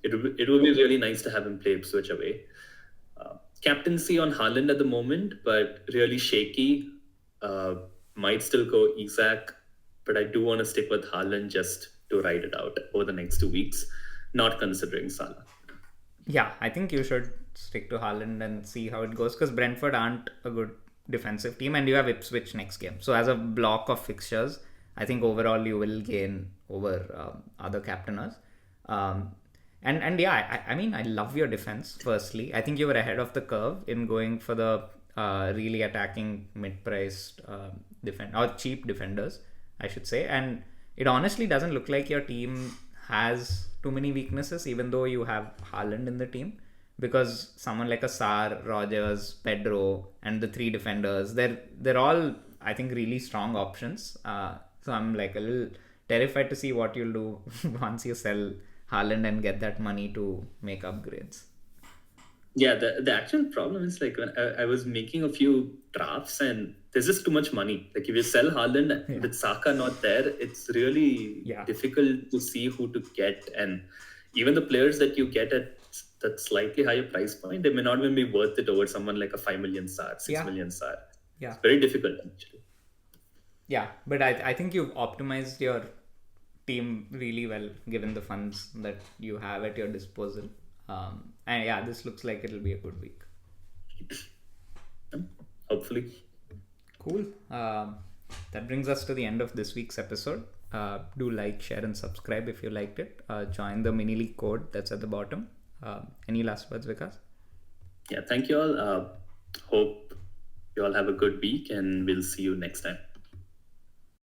It would be really nice to have him play Ipswich away. Captaincy on Haaland at the moment, but really shaky. Might still go Isak, but I do want to stick with Haaland just to ride it out over the next 2 weeks, not considering Salah. Yeah, I think you should stick to Haaland and see how it goes because Brentford aren't a good defensive team and you have Ipswich next game. So as a block of fixtures, I think overall you will gain over other captainers. And yeah, I mean, I love your defense, firstly. I think you were ahead of the curve in going for the really attacking mid-priced or cheap defenders, I should say. And it honestly doesn't look like your team has too many weaknesses, even though you have Haaland in the team. Because someone like a Sarr, Rogers, Pedro, and the 3 defenders, they're all, I think, really strong options. So I'm like a little terrified to see what you'll do once you sell Haaland and get that money to make upgrades. Yeah, the actual problem is like when I was making a few drafts and there's just too much money. Like if you sell Haaland with Saka not there, it's really difficult to see who to get. And even the players that you get at that slightly higher price point, they may not even be worth it over someone like a 5 million Sarr, 6 million Sarr. Yeah. It's very difficult actually. Yeah, but I think you've optimized your team really well given the funds that you have at your disposal. And yeah, this looks like it'll be a good week. Hopefully. Cool. That brings us to the end of this week's episode. Do like, share, and subscribe if you liked it. Join the mini league code that's at the bottom. Any last words, Vikas? Yeah, thank you all. Hope you all have a good week and we'll see you next time.